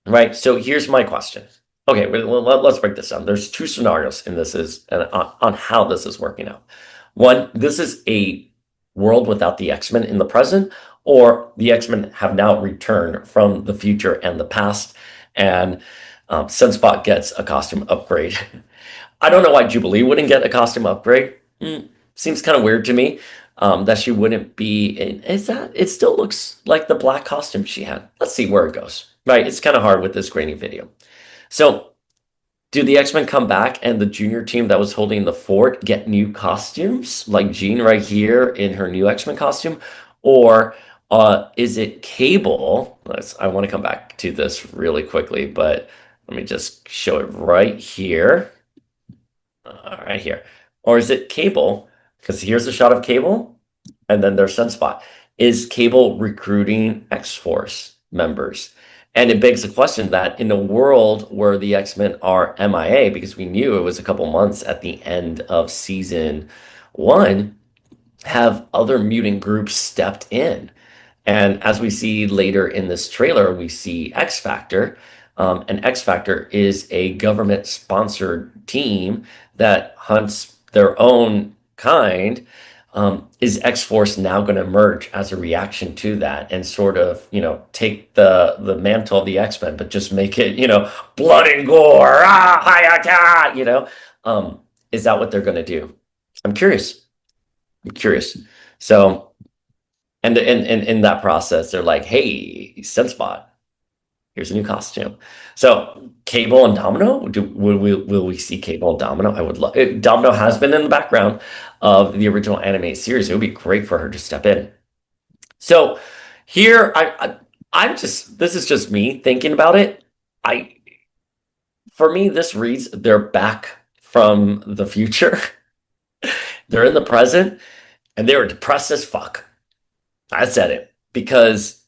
right? So here's my question. Okay, let's break this down. There's two scenarios in this is and on how this is working out. One, this is a world without the X-Men in the present, or the X-Men have now returned from the future and the past, and Sunspot gets a costume upgrade. I don't know why Jubilee wouldn't get a costume upgrade. Seems kind of weird to me, that she wouldn't be in. Is that it? Still looks like the black costume she had. Let's see where it goes. Right, it's kind of hard with this grainy video. So, do the X-Men come back and the junior team that was holding the fort get new costumes, like Jean right here in her new X-Men costume, or is it Cable? I want to come back to this really quickly, but let me just show it right here. Right here. Or is it Cable? Because here's a shot of Cable, and then there's Sunspot. Is Cable recruiting X-Force members? And it begs the question that in a world where the X-Men are MIA, because we knew it was a couple months at the end of season one, have other mutant groups stepped in? And as we see later in this trailer, we see X-Factor. And X-Factor is a government-sponsored team that hunts their own kind. Is X-Force now going to emerge as a reaction to that and sort of, take the mantle of the X-Men, but just make it, blood and gore, hi, is that what they're going to do? I'm curious. I'm curious. So, and in that process, they're like, hey, Sunspot, here's a new costume. So Cable and Domino, will we see Cable and Domino? I would love it. Domino has been in the background of the original anime series. It would be great for her to step in. So here, I'm just, this is just me thinking about it. I For me, this reads they're back from the future. They're in the present, and they were depressed as fuck. I said it because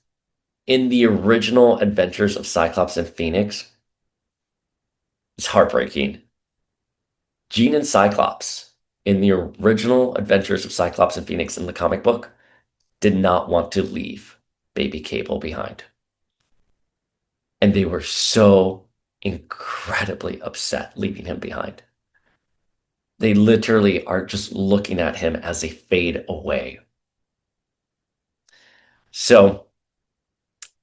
in the original Adventures of Cyclops and Phoenix, it's heartbreaking. Jean and Cyclops, in the original Adventures of Cyclops and Phoenix in the comic book, did not want to leave baby Cable behind. And they were so incredibly upset leaving him behind. They literally are just looking at him as they fade away. So,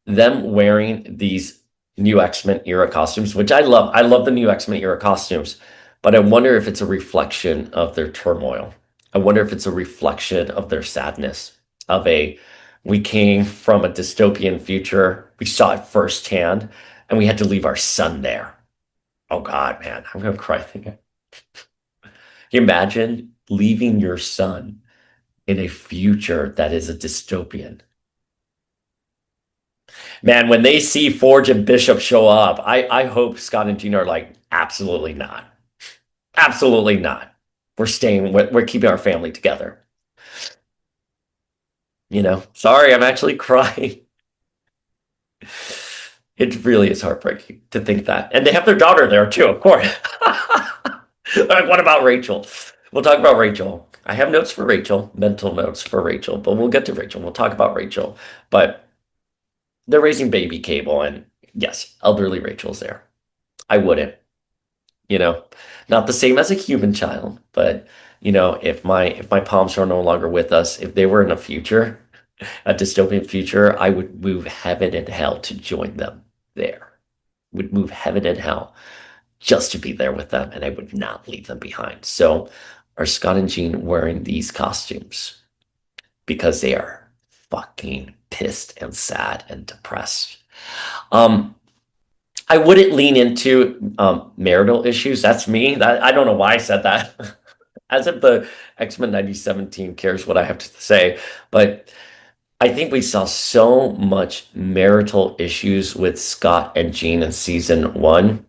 them wearing these new X-Men era costumes, which I love. I love the new X-Men era costumes, but I wonder if it's a reflection of their turmoil. I wonder if it's a reflection of their sadness, we came from a dystopian future, we saw it firsthand, and we had to leave our son there. Oh God, man, I'm gonna cry thinking. Can you imagine leaving your son in a future that is a dystopian? Man, when they see Forge and Bishop show up, I hope Scott and Gina are like, absolutely not. Absolutely not. We're keeping our family together. Sorry, I'm actually crying. It really is heartbreaking to think that. And they have their daughter there too, of course. Like, what about Rachel? We'll talk about Rachel. I have notes for Rachel, mental notes for Rachel, but we'll get to Rachel. We'll talk about Rachel. But they're raising baby Cable, and yes, elderly Rachel's there. I wouldn't, you know, not the same as a human child, but if my palms are no longer with us, if they were in a future, a dystopian future, I would move heaven and hell to join them there. Would move heaven and hell just to be there with them, and I would not leave them behind. So, are Scott and Jean wearing these costumes because they are fucking pissed and sad and depressed? Um, I wouldn't lean into marital issues. That's me. I don't know why I said that. As if the X-Men 9017 cares what I have to say. But I think we saw so much marital issues with Scott and Jean in season one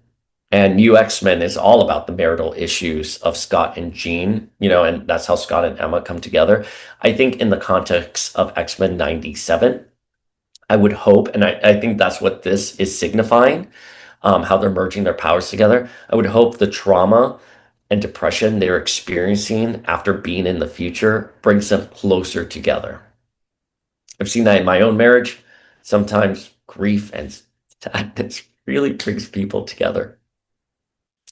And New X-Men is all about the marital issues of Scott and Jean, and that's how Scott and Emma come together. I think in the context of X-Men 97, I would hope, and I think that's what this is signifying, how they're merging their powers together. I would hope the trauma and depression they're experiencing after being in the future brings them closer together. I've seen that in my own marriage. Sometimes grief and sadness really brings people together.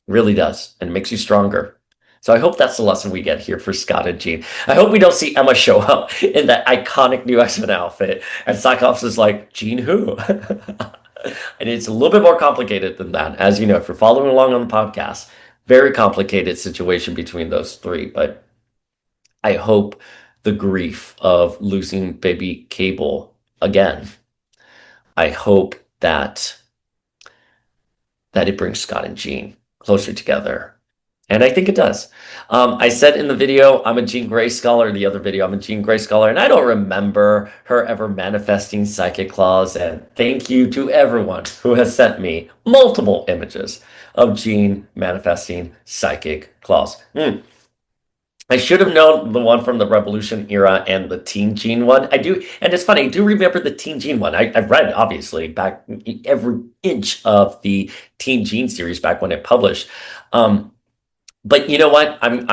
Really does, and it makes you stronger. So I hope that's the lesson we get here for Scott and Jean. I hope we don't see Emma show up in that iconic new X-Men outfit, and Cyclops is like, Jean who? And it's a little bit more complicated than that. As you know, if you're following along on the podcast, very complicated situation between those three. But I hope the grief of losing baby Cable again, I hope that it brings Scott and Jean closer together. And I think it does. I said in the video, I'm a Jean Grey scholar. The other video, I'm a Jean Grey scholar. And I don't remember her ever manifesting psychic claws. And thank you to everyone who has sent me multiple images of Jean manifesting psychic claws. I should have known the one from the Revolution era and the Teen Jean one. I do, and it's funny, I do remember the Teen Jean one. I've read, obviously, back every inch of the Teen Jean series back when it published. But you know what? I'm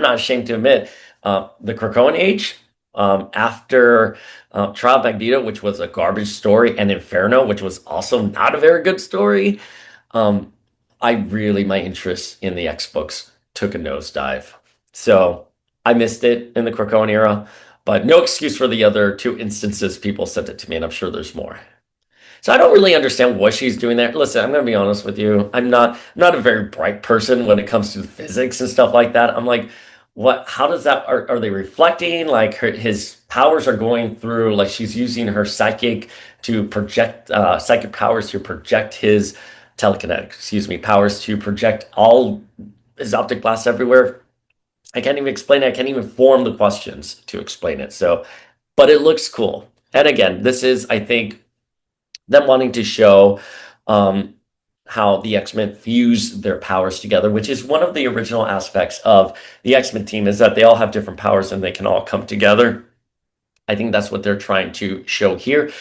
not ashamed to admit, the Krakoan Age, after Trial of Magneto, which was a garbage story, and Inferno, which was also not a very good story, my interest in the X books took a nosedive. So I missed it in the Krakoan era, but no excuse for the other two instances people sent it to me, and I'm sure there's more. So I don't really understand what she's doing there. Listen, I'm going to be honest with you. I'm not a very bright person when it comes to physics and stuff like that. I'm like, what? How does that? Are they reflecting? Like his powers are going through. Like she's using her psychic powers to project his telekinetic. Excuse me, powers to project all his optic blasts everywhere. I can't even explain it. I can't even form the questions to explain it. So, but it looks cool. And again, this is, I think, them wanting to show how the X-Men fuse their powers together, which is one of the original aspects of the X-Men team, is that they all have different powers and they can all come together. I think that's what they're trying to show here,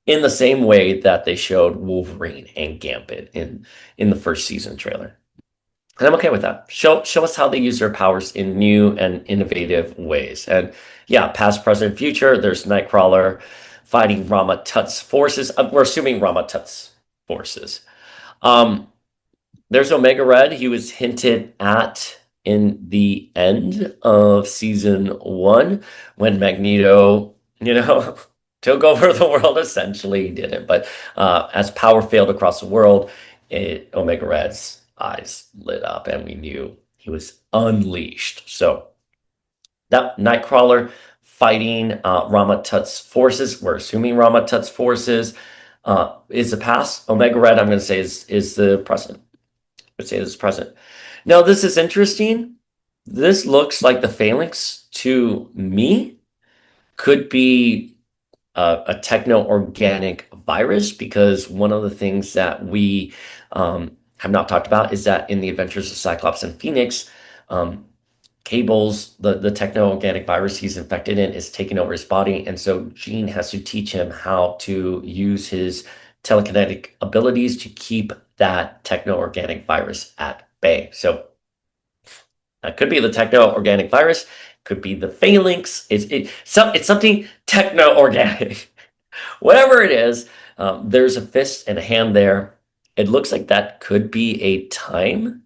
in the same way that they showed Wolverine and Gambit in the first season trailer. And I'm okay with that. Show us how they use their powers in new and innovative ways. And yeah, past, present, future. There's Nightcrawler fighting Rama Tut's forces. We're assuming Rama Tut's forces. There's Omega Red. He was hinted at in the end of season 1 when Magneto, took over the world. Essentially, he didn't. But as power failed across the world, Omega Red's eyes lit up and we knew he was unleashed. So that Nightcrawler fighting Rama Tut's forces, we're assuming Rama Tut's forces, is the past. Omega Red, I'm going to say, is the present. Let's say this is present. Now, this is interesting. This looks like the Phalanx to me could be a techno-organic virus, because one of the things that we have not talked about is that in the adventures of Cyclops and Phoenix, Cable's, the techno-organic virus he's infected in, is taking over his body. And so Jean has to teach him how to use his telekinetic abilities to keep that techno-organic virus at bay. So that could be the techno-organic virus, could be the Phalanx. It's something techno-organic. Whatever it is, there's a fist and a hand there. It looks like that could be a time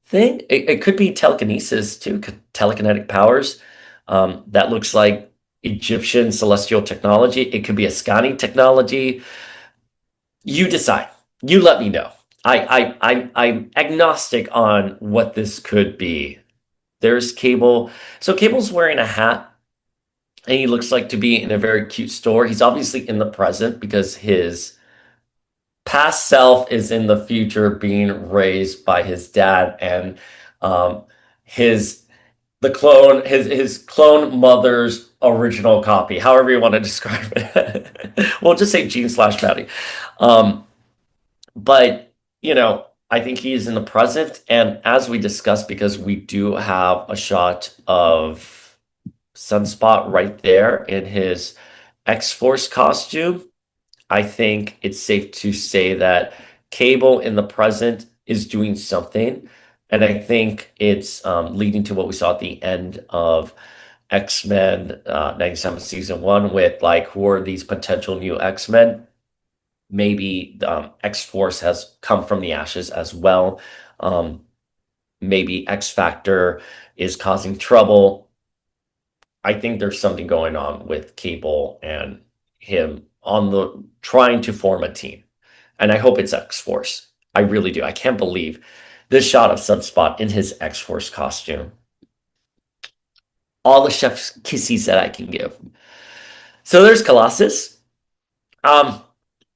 thing. It could be telekinesis too, telekinetic powers. That looks like Egyptian celestial technology. It could be Ascani technology. You decide. You let me know. I'm agnostic on what this could be. There's Cable. So Cable's wearing a hat, and he looks like to be in a very cute store. He's obviously in the present because his past self is in the future being raised by his dad, and his clone mother's original copy, however you want to describe it. We'll just say Jean slash Patty. But I think he is in the present, and as we discussed, because we do have a shot of Sunspot right there in his X-Force costume, I think it's safe to say that Cable in the present is doing something. And I think it's leading to what we saw at the end of X-Men 97 season one with like, who are these potential new X-Men? Maybe X-Force has come from the ashes as well. Um, maybe X-Factor is causing trouble. I think there's something going on with Cable and him on the trying to form a team. And I hope it's X-Force. I really do. I can't believe this shot of Sunspot in his X-Force costume. All the chef's kisses that I can give. So there's Colossus. Um,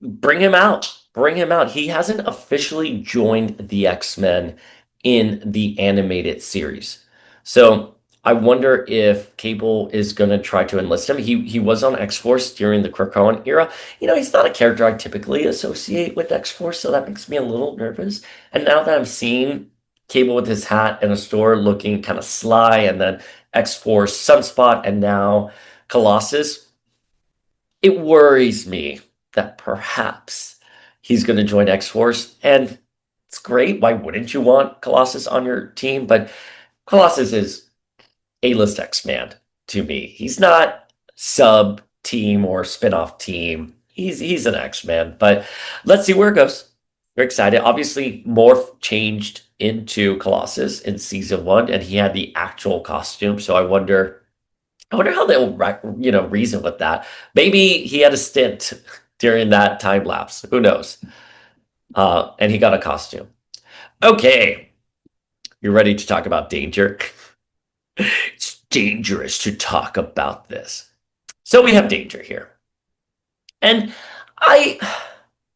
Bring him out. Bring him out. He hasn't officially joined the X-Men in the animated series. So I wonder if Cable is going to try to enlist him. He was on X-Force during the Krakoan era. He's not a character I typically associate with X-Force, so that makes me a little nervous. And now that I'm seeing Cable with his hat in a store looking kind of sly, and then X-Force, Sunspot, and now Colossus, it worries me that perhaps he's going to join X-Force. And it's great. Why wouldn't you want Colossus on your team? But Colossus is A-list X-Man to me. He's not sub team or spin-off team. He's an X-Man. But let's see where it goes. We're excited. Obviously, Morph changed into Colossus in season one, and he had the actual costume. So I wonder how they'll, reason with that. Maybe he had a stint during that time lapse. Who knows? And he got a costume. Okay, you're ready to talk about danger? It's dangerous to talk about this. So we have danger here. And I,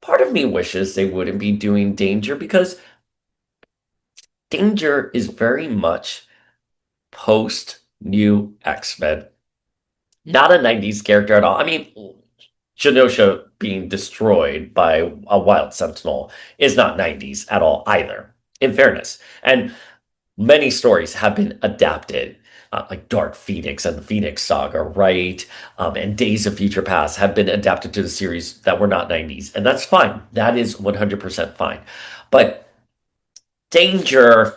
part of me wishes they wouldn't be doing danger because danger is very much post new X-Men. Not a 90s character at all. I mean, Genosha being destroyed by a wild sentinel is not 90s at all either, in fairness. And many stories have been adapted, like Dark Phoenix and the Phoenix Saga, right? And Days of Future Past have been adapted to the series that were not 90s. And that's fine. That is 100% fine. But Danger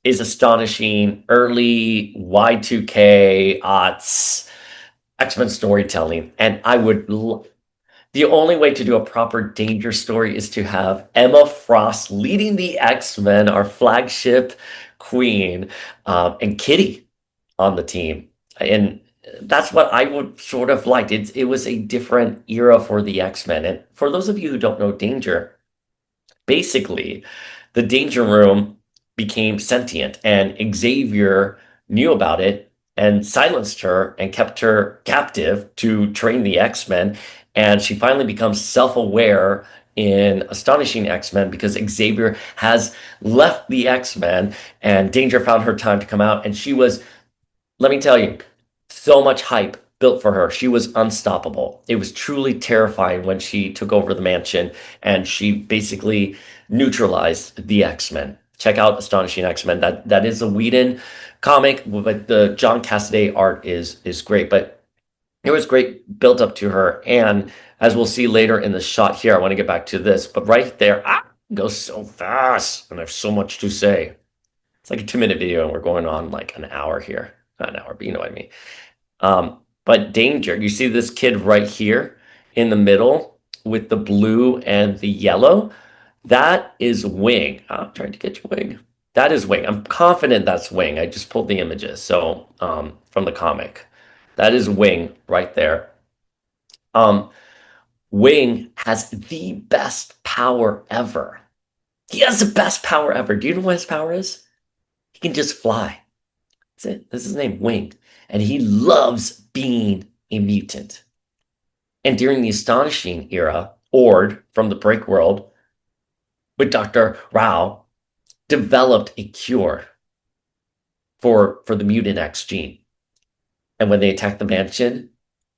is astonishing early Y2K aughts X-Men storytelling. And the only way to do a proper Danger story is to have Emma Frost leading the X-Men, our flagship queen, and Kitty on the team. And that's what I would sort of liked. It was a different era for the X-Men. And for those of you who don't know Danger, basically, the Danger Room became sentient, and Xavier knew about it and silenced her and kept her captive to train the X-Men. And she finally becomes self-aware in Astonishing X-Men because Xavier has left the X-Men and Danger found her time to come out. And she was, let me tell you, so much hype built for her. She was unstoppable. It was truly terrifying when she took over the mansion and she basically neutralized the X-Men. Check out Astonishing X-Men. That is a Whedon comic, but the John Cassaday art is great. But it was great built up to her. And as we'll see later in the shot here, I want to get back to this, but right there, it goes so fast, and I have so much to say. It's like a 2-minute video, and we're going on like an hour here. Not an hour, but you know what I mean. But Danger, you see this kid right here in the middle with the blue and the yellow? That is Wing. I'm trying to get you Wing. That is Wing. I'm confident that's Wing. I just pulled the images. So, from the comic. That is Wing right there. Um, Wing has the best power ever. He has the best power ever. Do you know what his power is? He can just fly. That's it. That's his name, Wing. And he loves being a mutant. And during the Astonishing era, Ord from the Break World with Dr. Rao developed a cure for the mutant X gene. And when they attack the mansion,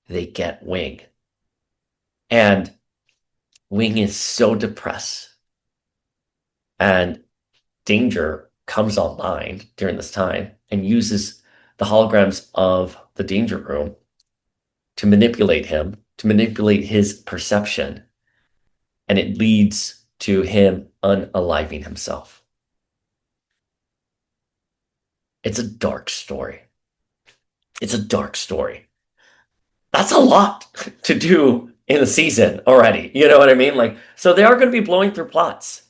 they get Wing. And Wing is so depressed And Danger comes online during this time and uses the holograms of the Danger Room to manipulate him, to manipulate his perception, and it leads to him unaliving himself. It's a dark story. It's a dark story. That's a lot to do in a season already. You know what I mean? Like, so they are going to be blowing through plots.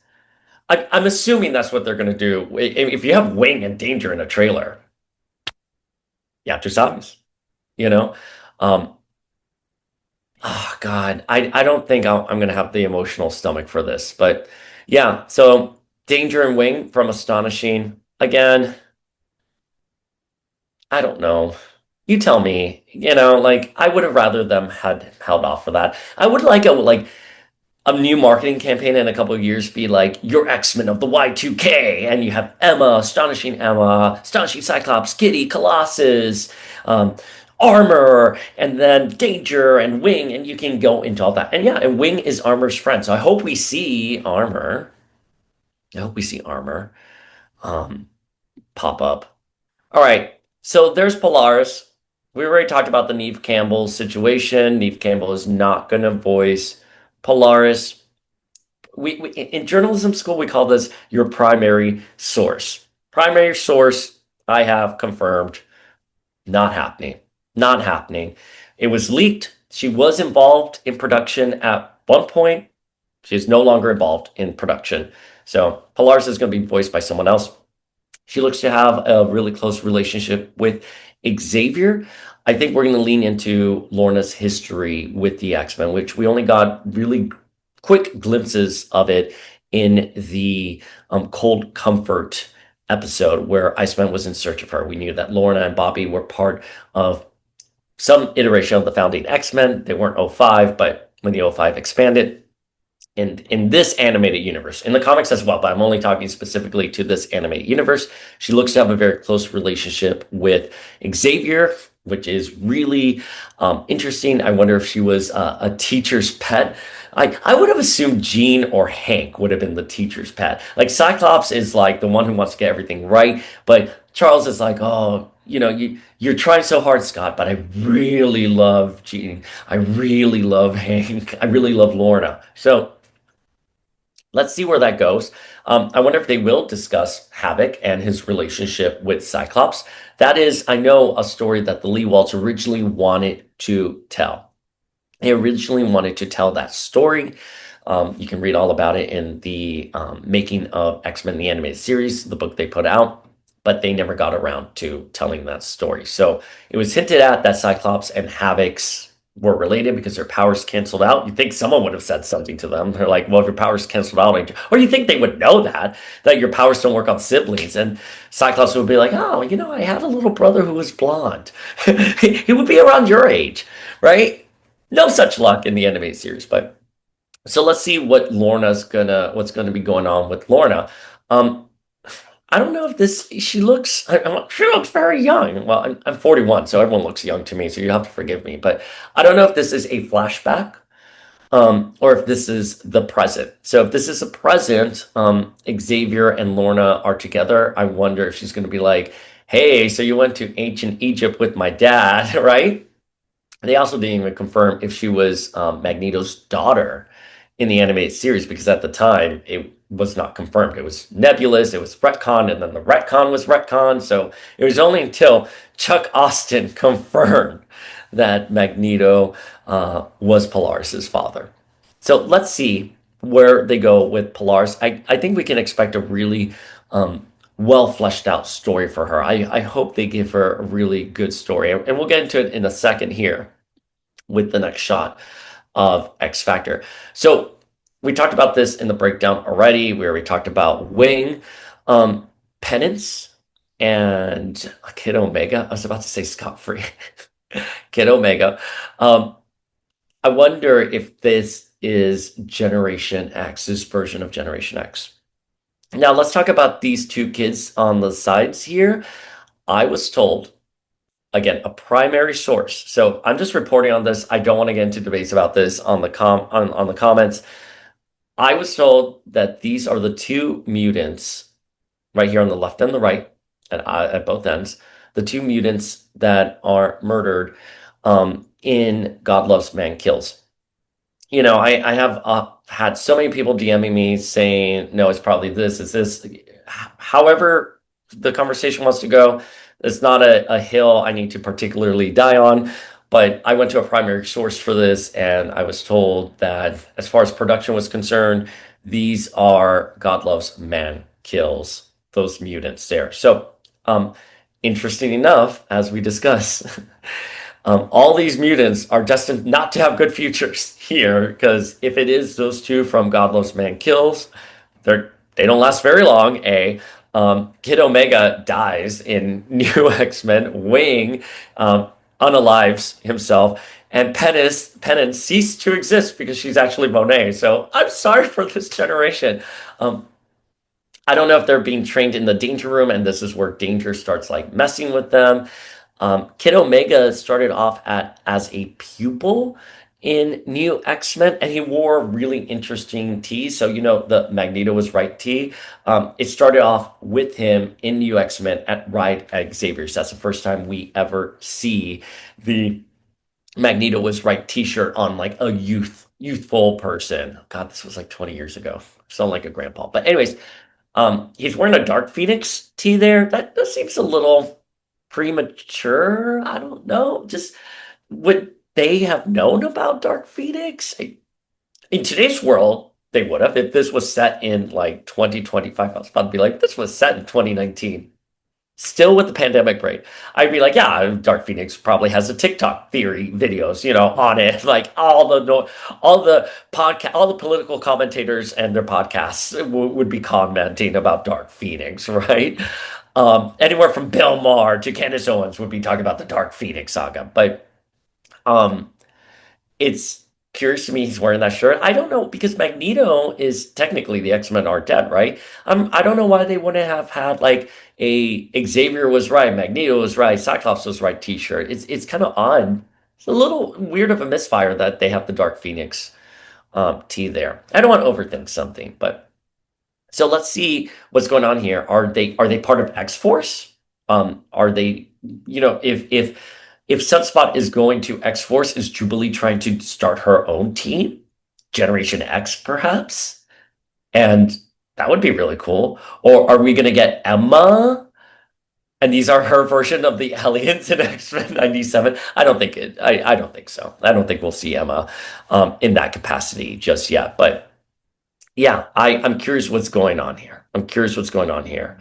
I'm assuming that's what they're going to do. If you have Wing and Danger in a trailer, yeah, two songs, you know? Um, oh God, I don't think I'm going to have the emotional stomach for this, but yeah. So Danger and Wing from Astonishing again. I don't know. You tell me. Like I would have rather them had held off for that. I would like a new marketing campaign in a couple of years be like your X-Men of the Y2K, and you have Emma, Astonishing Cyclops, Kitty, Colossus, um, Armor, and then Danger and Wing, and you can go into all that. And yeah, and Wing is Armor's friend, so I hope we see Armor. I hope we see Armor um, pop up. All right, so there's Polaris. We already talked about the Neve Campbell situation. Neve Campbell is not going to voice Polaris. We in journalism school we call this your primary source. Primary source, I have confirmed, not happening. Not happening. It was leaked. She was involved in production at one point. She's no longer involved in production. So Polaris is going to be voiced by someone else. She looks to have a really close relationship with Xavier. I think we're going to lean into Lorna's history with the X-Men, which we only got really quick glimpses of it in the Cold Comfort episode where Iceman was in search of her. We knew that Lorna and Bobby were part of some iteration of the founding X-Men. They weren't O5, but when the O5 expanded, in this animated universe, in the comics as well, but I'm only talking specifically to this animated universe, she looks to have a very close relationship with Xavier, which is really interesting. I wonder if she was a teacher's pet. I would have assumed Jean or Hank would have been the teacher's pet. Like Cyclops is like the one who wants to get everything right, but Charles is like, oh, you're trying so hard, Scott, but I really love Jean. I really love Hank. I really love Lorna. So let's see where that goes. I wonder if they will discuss Havoc and his relationship with Cyclops. That is, I know, a story that the Lee Waltz originally wanted to tell. They originally wanted to tell that story. You can read all about it in the making of X-Men the Animated Series, the book they put out, but they never got around to telling that story. So it was hinted at that Cyclops and Havoc's were related because their powers canceled out. You think someone would have said something to them. They're like, well, if your powers canceled out, or you think they would know that your powers don't work on siblings. And Cyclops would be like, oh, I had a little brother who was blonde. He would be around your age, right? No such luck in the animated series, but so let's see what's gonna be going on with Lorna. Um, I don't know if she looks very young. Well, I'm 41, so everyone looks young to me, so you have to forgive me. But I don't know if this is a flashback, or if this is the present. So if this is a present, Xavier and Lorna are together. I wonder if she's going to be like, hey, so you went to ancient Egypt with my dad, right? They also didn't even confirm if she was Magneto's daughter in the animated series because at the time it was not confirmed. It was nebulous, it was retcon, and then the retcon was retcon. So it was only until Chuck Austin confirmed that Magneto was Polaris's father. So let's see where they go with Polaris. I think we can expect a really well fleshed out story for her. I hope they give her a really good story. And we'll get into it in a second here with the next shot of X Factor. So we talked about this in the breakdown already. We already talked about Wing, Penance, and Kid Omega. I was about to say Scott Free. Kid Omega. I wonder if this is Generation X's version of Generation X. Now let's talk about these two kids on the sides here. I was told, again, a primary source. So I'm just reporting on this. I don't want to get into debates about this on the comments. I was told that these are the two mutants right here on the left and the right, at both ends, the two mutants that are murdered in God Loves Man Kills. I have had so many people DMing me saying, no, it's probably this, it's this. However, the conversation wants to go, it's not a hill I need to particularly die on. But I went to a primary source for this, and I was told that as far as production was concerned, these are God Loves Man Kills, those mutants there. So, interesting enough, as we discuss, all these mutants are destined not to have good futures here, because if it is those two from God Loves Man Kills, they don't last very long. Kid Omega dies in New X-Men. Wing unalives himself, and Penance ceased to exist because she's actually Monet. So I'm sorry for this generation. Um, I don't know if they're being trained in the danger room, and this is where danger starts like messing with them. Kid Omega started off as a pupil in New X-Men, and he wore really interesting tees. So, the Magneto was right tee. It started off with him in New X-Men at Right Xavier's. That's the first time we ever see the Magneto was right t-shirt on like a youthful person. God, this was like 20 years ago. I sound like a grandpa. But anyways, he's wearing a Dark Phoenix tee there. That seems a little premature. I don't know. Just would they have known about Dark Phoenix? In today's world, they would have. If this was set in like 2025, I was about to be like, this was set in 2019. Still with the pandemic brain, I'd be like, yeah, Dark Phoenix probably has a TikTok theory videos, on it. Like all the podcast, all the political commentators and their podcasts would be commenting about Dark Phoenix, right? Anywhere from Bill Maher to Candace Owens would be talking about the Dark Phoenix saga. But um, it's curious to me he's wearing that shirt. I don't know because Magneto is technically the X-Men are dead, right? I don't know why they wouldn't have had like a Xavier was right, Magneto was right, Cyclops was right T-shirt. It's kind of odd. It's a little weird of a misfire that they have the Dark Phoenix T there. I don't want to overthink something, but so let's see what's going on here. Are they part of X Force? Are they if Sunspot is going to X Force, is Jubilee trying to start her own team? Generation X, perhaps? And that would be really cool. Or are we going to get Emma? And these are her version of the aliens in X-Men 97. I don't think so. I don't think we'll see Emma in that capacity just yet. But yeah, I'm curious what's going on here. I'm curious what's going on here.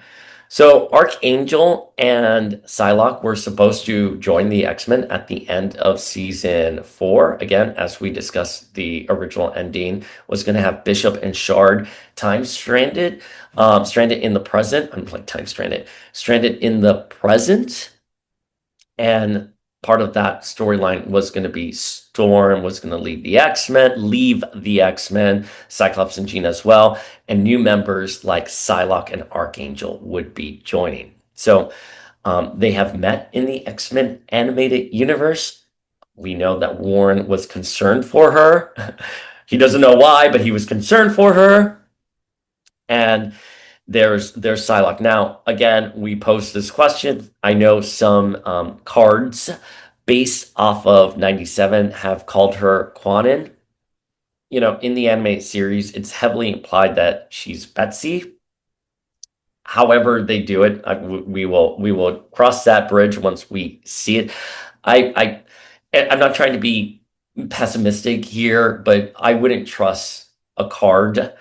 So Archangel and Psylocke were supposed to join the X-Men at the end of season 4. Again, as we discussed, the original ending was going to have Bishop and Shard time stranded in the present. I'm like time stranded in the present, and part of that storyline was going to be Storm was going to leave the X-Men, Cyclops and Jean as well, and new members like Psylocke and Archangel would be joining. So they have met in the X-Men animated universe. We know that Warren was concerned for her. He doesn't know why, but he was concerned for her. And there's Psylocke. Now, again, we posed this question. I know some cards based off of 97 have called her Quanin. In the animated series, it's heavily implied that she's Betsy. However they do it, we will cross that bridge once we see it. I'm not trying to be pessimistic here, but I wouldn't trust a card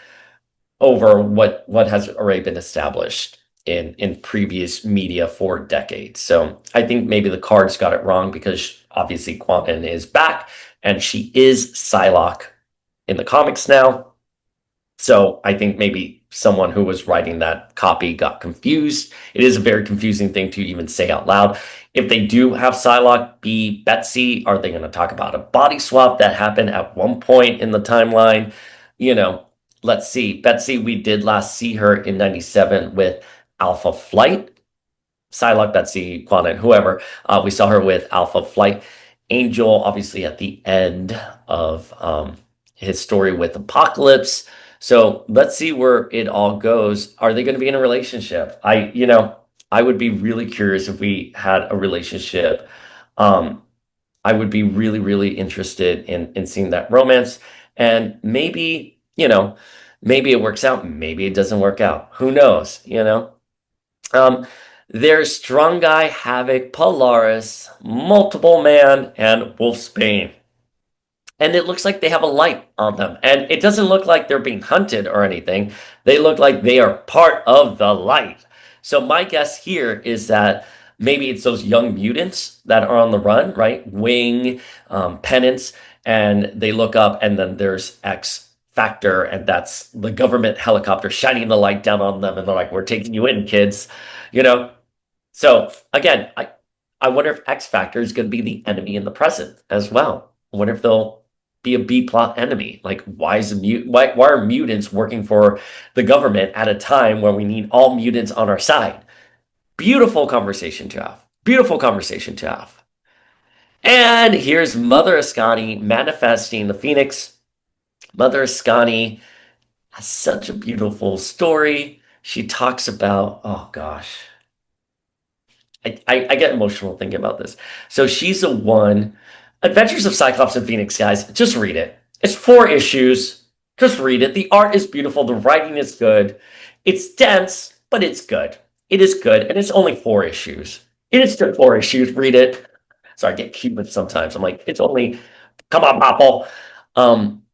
over what has already been established in previous media for decades. So I think maybe the cards got it wrong because obviously Quantum is back and she is Psylocke in the comics now. So I think maybe someone who was writing that copy got confused. It is a very confusing thing to even say out loud. If they do have Psylocke be Betsy, are they going to talk about a body swap that happened at one point in the timeline? Let's see. Betsy, we did last see her in 97 with Alpha Flight. Psylocke, Betsy, Quantum, whoever. We saw her with Alpha Flight. Angel, obviously, at the end of his story with Apocalypse. So let's see where it all goes. Are they going to be in a relationship? I would be really curious if we had a relationship. Um, I would be really, really interested in seeing that romance. And maybe, maybe it works out, maybe it doesn't work out. Who knows? Um, there's Strong Guy, Havoc, Polaris, Multiple Man, and Wolfsbane. And it looks like they have a light on them. And it doesn't look like they're being hunted or anything. They look like they are part of the light. So my guess here is that maybe it's those young mutants that are on the run, right? Wing, Penance, and they look up, and then there's X-Factor, and that's the government helicopter shining the light down on them, and they're like, "We're taking you in, kids," you know. So again, I wonder if X Factor is going to be the enemy in the present as well. I wonder if they'll be a B plot enemy. Like, why are mutants working for the government at a time where we need all mutants on our side? Beautiful conversation to have. Beautiful conversation to have. And here's Mother Ascani manifesting the Phoenix. Mother Ascani has such a beautiful story. She talks about, oh gosh, I get emotional thinking about this. So she's the one. Adventures of Cyclops and Phoenix, guys. Just read it. It's 4 issues. Just read it. The art is beautiful. The writing is good. It's dense, but it's good. It is good, and it's only 4 issues. It is just 4 issues. Read it. So I get Cuban sometimes. I'm like, it's only. Come on, Popple. Um,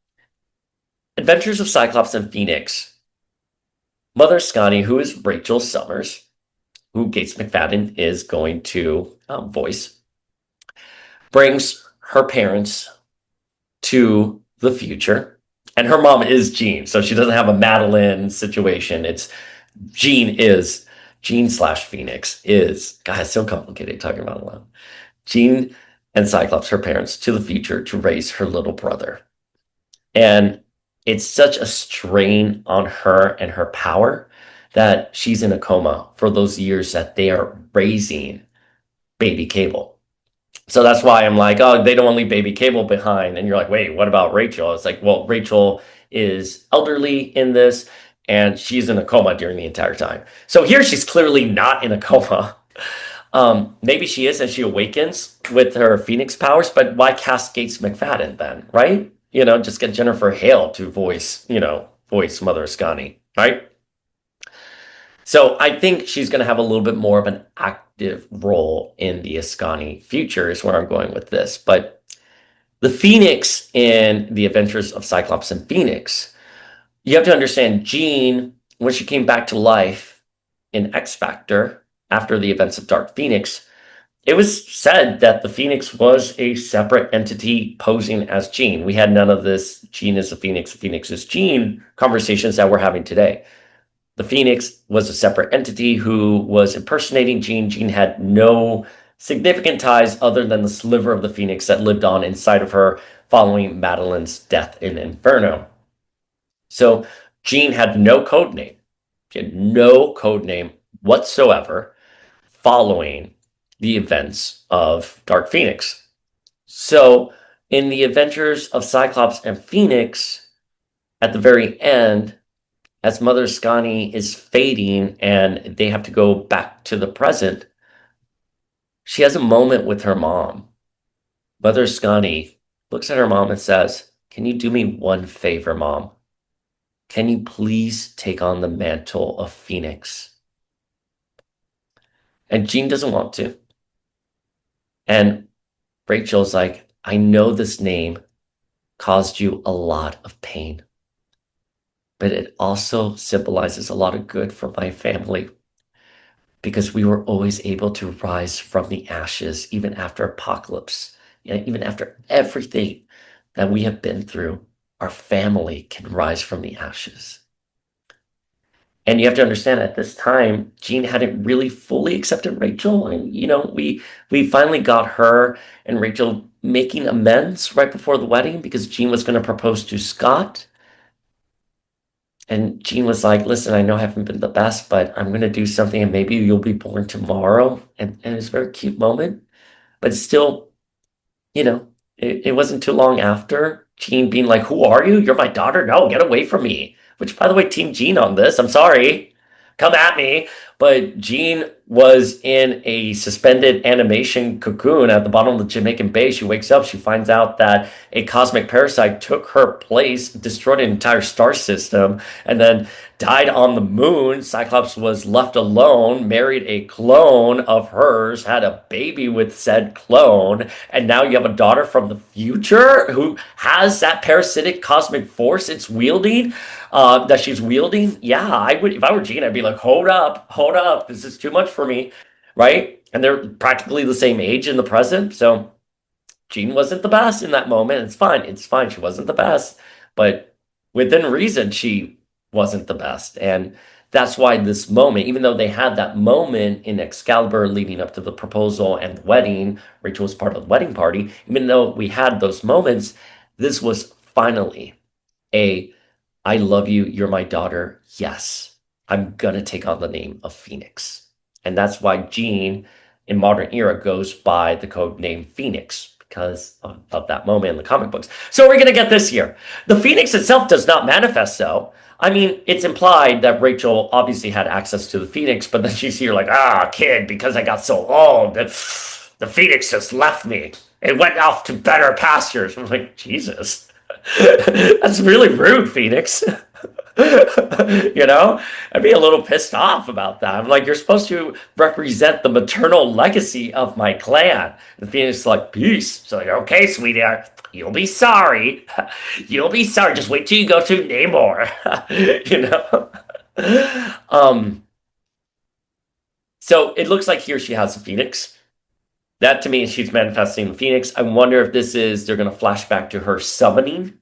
Adventures of Cyclops and Phoenix. Mother Scotty, who is Rachel Summers, who Gates McFadden is going to voice, brings her parents to the future. And her mom is Jean, so she doesn't have a Madeline situation. It's Jean slash Phoenix is, God, it's so complicated talking about it alone. Jean and Cyclops, her parents, to the future to raise her little brother. And it's such a strain on her and her power that she's in a coma for those years that they are raising baby Cable. So that's why I'm like, oh, they don't want to leave baby Cable behind. And you're like, wait, what about Rachel? It's like, well, Rachel is elderly in this, and she's in a coma during the entire time. So here she's clearly not in a coma. Maybe she is as she awakens with her Phoenix powers, but why cast Gates McFadden then, right? Just get Jennifer Hale to voice Mother Ascani, right? So I think she's going to have a little bit more of an active role in the Ascani future is where I'm going with this. But the Phoenix in the Adventures of Cyclops and Phoenix, you have to understand Jean, when she came back to life in X-Factor after the events of Dark Phoenix, it was said that the Phoenix was a separate entity posing as Jean. We had none of this Jean is the Phoenix is Jean conversations that we're having today. The Phoenix was a separate entity who was impersonating Jean. Jean had no significant ties other than the sliver of the Phoenix that lived on inside of her following Madeline's death in Inferno. So Jean had no code name. She had no code name whatsoever following the events of Dark Phoenix. So in the Adventures of Cyclops and Phoenix, at the very end, as Mother Scani is fading and they have to go back to the present, she has a moment with her mom. Mother Scani looks at her mom and says, "Can you do me one favor, Mom? Can you please take on the mantle of Phoenix?" And Jean doesn't want to. And Rachel's like, "I know this name caused you a lot of pain, but it also symbolizes a lot of good for my family because we were always able to rise from the ashes, even after apocalypse, even after everything that we have been through, our family can rise from the ashes." And you have to understand at this time, Jean hadn't really fully accepted Rachel. And, we finally got her and Rachel making amends right before the wedding because Jean was going to propose to Scott. And Jean was like, "Listen, I know I haven't been the best, but I'm going to do something and maybe you'll be born tomorrow." And it's a very cute moment. But still, it wasn't too long after Jean being like, "Who are you? You're my daughter? No, get away from me." Which, by the way, Team Jean on this. I'm sorry. Come at me. But Jean was in a suspended animation cocoon at the bottom of the Jamaican Bay. She wakes up. She finds out that a cosmic parasite took her place, destroyed an entire star system, and then died on the moon. Cyclops was left alone, married a clone of hers, had a baby with said clone, and now you have a daughter from the future who has that parasitic cosmic force it's wielding, that she's wielding. Yeah, I would, if I were Jean, I'd be like, hold up, this is too much for me, right? And they're practically the same age in the present, so Jean wasn't the best in that moment. It's fine. It's fine. She wasn't the best, but within reason, she wasn't the best. And that's why this moment, even though they had that moment in Excalibur leading up to the proposal and the wedding, Rachel was part of the wedding party, even though we had those moments, this was finally a I love you, you're my daughter. Yes, I'm gonna take on the name of Phoenix. And that's why Jean in modern era goes by the code name Phoenix because of that moment in the comic books. So we're gonna get this here. The Phoenix itself does not manifest though. I mean, it's implied that Rachel obviously had access to the Phoenix, but then she's here like, kid, because I got so old, that the Phoenix just left me. It went off to better pastures. I'm like, Jesus. That's really rude, Phoenix. You know, I'd be a little pissed off about that. I'm like, you're supposed to represent the maternal legacy of my clan. And Phoenix is like, peace. So like, okay, sweetheart, you'll be sorry. You'll be sorry. Just wait till you go to Namor. You know? So it looks like here she has a Phoenix. That to me, she's manifesting the Phoenix. I wonder if this is, they're going to flash back to her summoning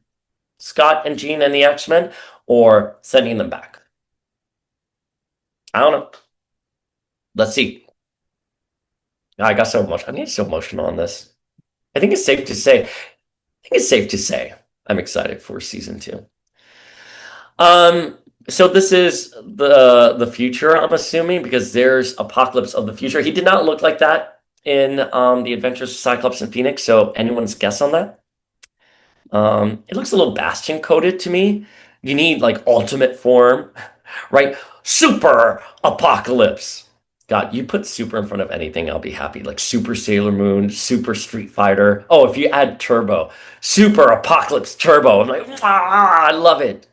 Scott and Jean and the X-Men or sending them back. I don't know. Let's see. I got so emotional. I get so emotional on this. I think it's safe to say. I'm excited for season 2. So this is the future, I'm assuming, because there's Apocalypse of the future. He did not look like that in the Adventures of Cyclops and Phoenix, so anyone's guess on that? It looks a little Bastion coded to me. You need like ultimate form, right? Super Apocalypse. God, you put super in front of anything, I'll be happy. Like Super Sailor Moon, Super Street Fighter. Oh, if you add Turbo, Super Apocalypse Turbo. I'm like, I love it.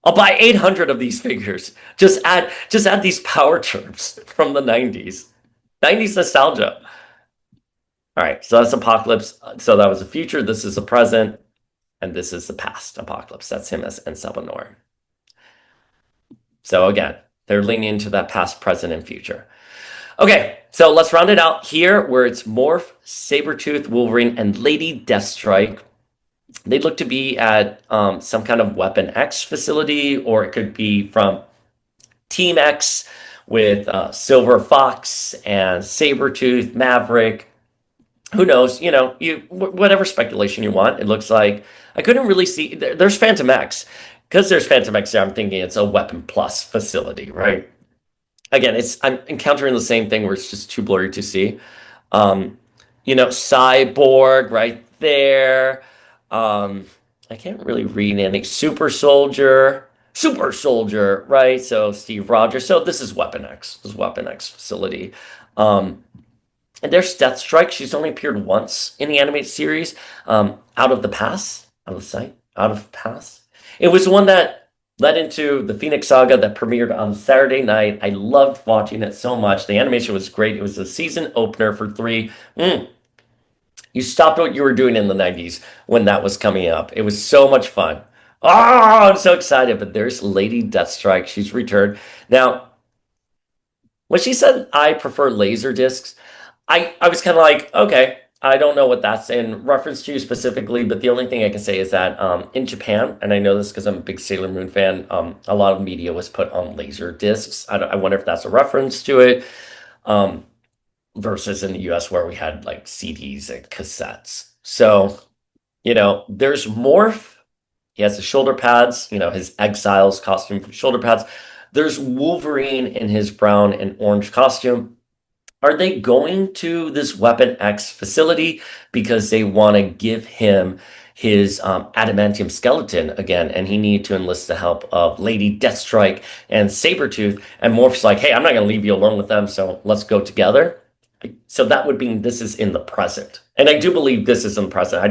I'll buy 800 of these figures. Just add these power terms from the 90s. 90s nostalgia. All right, so that's Apocalypse. So that was the future. This is the present. And this is the past Apocalypse. That's him as Encelbanor. So again, they're leaning into that past, present, and future. Okay, so let's round it out here where it's Morph, Sabretooth, Wolverine, and Lady Deathstrike. They look to be at some kind of Weapon X facility, or it could be from Team X with Silver Fox and Sabretooth, Maverick. Who knows? You know, whatever speculation you want. It looks like I couldn't really see. There's Phantom X. Because there's Phantom X there, I'm thinking it's a Weapon Plus facility, right? Again, I'm encountering the same thing where it's just too blurry to see. Cyborg right there. I can't really read anything. Super Soldier, right? So Steve Rogers. So this is Weapon X. This is Weapon X facility. And there's Deathstrike. She's only appeared once in the animated series. Out of the Pass, out of sight, out of Pass. It was the one that led into the Phoenix Saga that premiered on Saturday night. I loved watching it so much. The animation was great. It was the season opener for 3. You stopped what you were doing in the 90s when that was coming up. It was so much fun. Oh, I'm so excited. But there's Lady Deathstrike. She's returned. Now, when she said, I prefer laser discs, I was kind of like, okay, I don't know what that's in reference to specifically, but the only thing I can say is that in Japan, and I know this because I'm a big Sailor Moon fan, a lot of media was put on laser discs. I wonder if that's a reference to it, versus in the US where we had like CDs and cassettes. So, there's Morph. He has the shoulder pads, his Exiles costume for shoulder pads. There's Wolverine in his brown and orange costume. Are they going to this Weapon X facility because they want to give him his adamantium skeleton again, and he needed to enlist the help of Lady Deathstrike and Sabretooth. And Morph's like, hey, I'm not going to leave you alone with them, so let's go together. So that would mean this is in the present. And I do believe this is in the present.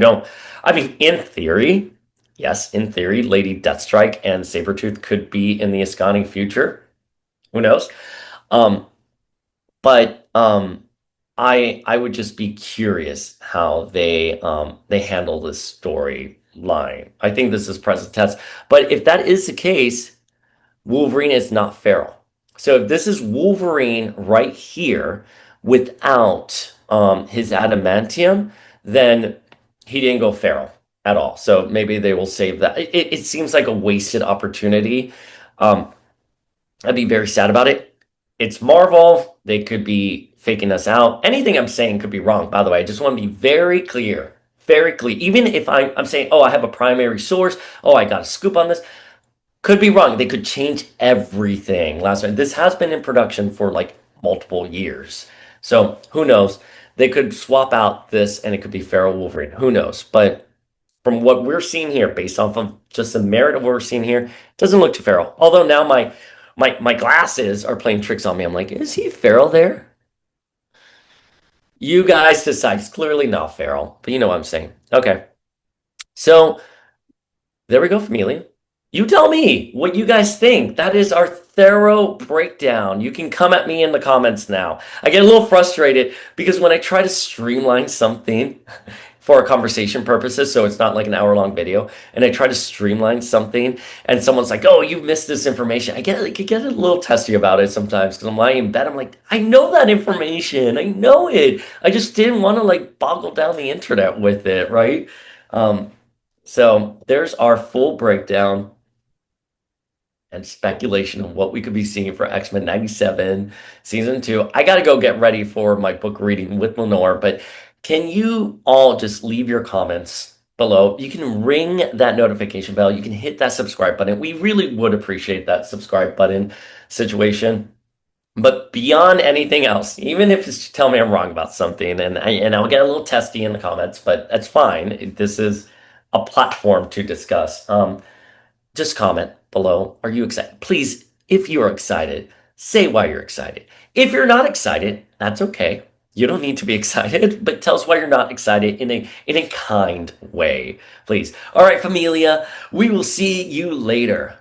I mean, in theory, yes, in theory, Lady Deathstrike and Sabretooth could be in the Ascani future. Who knows? Um, but I would just be curious how they handle this storyline. I think this is present tense. But if that is the case, Wolverine is not feral. So if this is Wolverine right here without his adamantium, then he didn't go feral at all. So maybe they will save that. It seems like a wasted opportunity. Um, I'd be very sad about it. It's Marvel. They could be faking us out. Anything I'm saying could be wrong, by the way. I just want to be very clear. Very clear. Even if I'm saying, oh, I have a primary source. Oh, I got a scoop on this. Could be wrong. They could change everything. Last night, this has been in production for like multiple years. So who knows? They could swap out this and it could be Feral Wolverine. Who knows? But from what we're seeing here, based off of just the merit of what we're seeing here, it doesn't look too feral. Although now my glasses are playing tricks on me. I'm like, is he feral there? You guys decide. He's clearly not feral, but you know what I'm saying. Okay. So there we go, Familia. You tell me what you guys think. That is our thorough breakdown. You can come at me in the comments now. I get a little frustrated because when I try to streamline something for conversation purposes, so it's not like an hour-long video, and I try to streamline something, and someone's like, "Oh, you missed this information." I get a little testy about it sometimes because I'm lying in bed. I'm like, "I know that information. I know it. I just didn't want to like boggle down the internet with it, right?" Um, so there's our full breakdown and speculation of what we could be seeing for X-Men 97 season 2. I got to go get ready for my book reading with Lenore, but can you all just leave your comments below? You can ring that notification bell. You can hit that subscribe button. We really would appreciate that subscribe button situation. But beyond anything else, even if it's tell me I'm wrong about something, and I'll get a little testy in the comments, but that's fine. This is a platform to discuss. Just comment below. Are you excited? Please, if you're excited, say why you're excited. If you're not excited, that's okay. You don't need to be excited, but tell us why you're not excited in a kind way, please. All right, familia, we will see you later.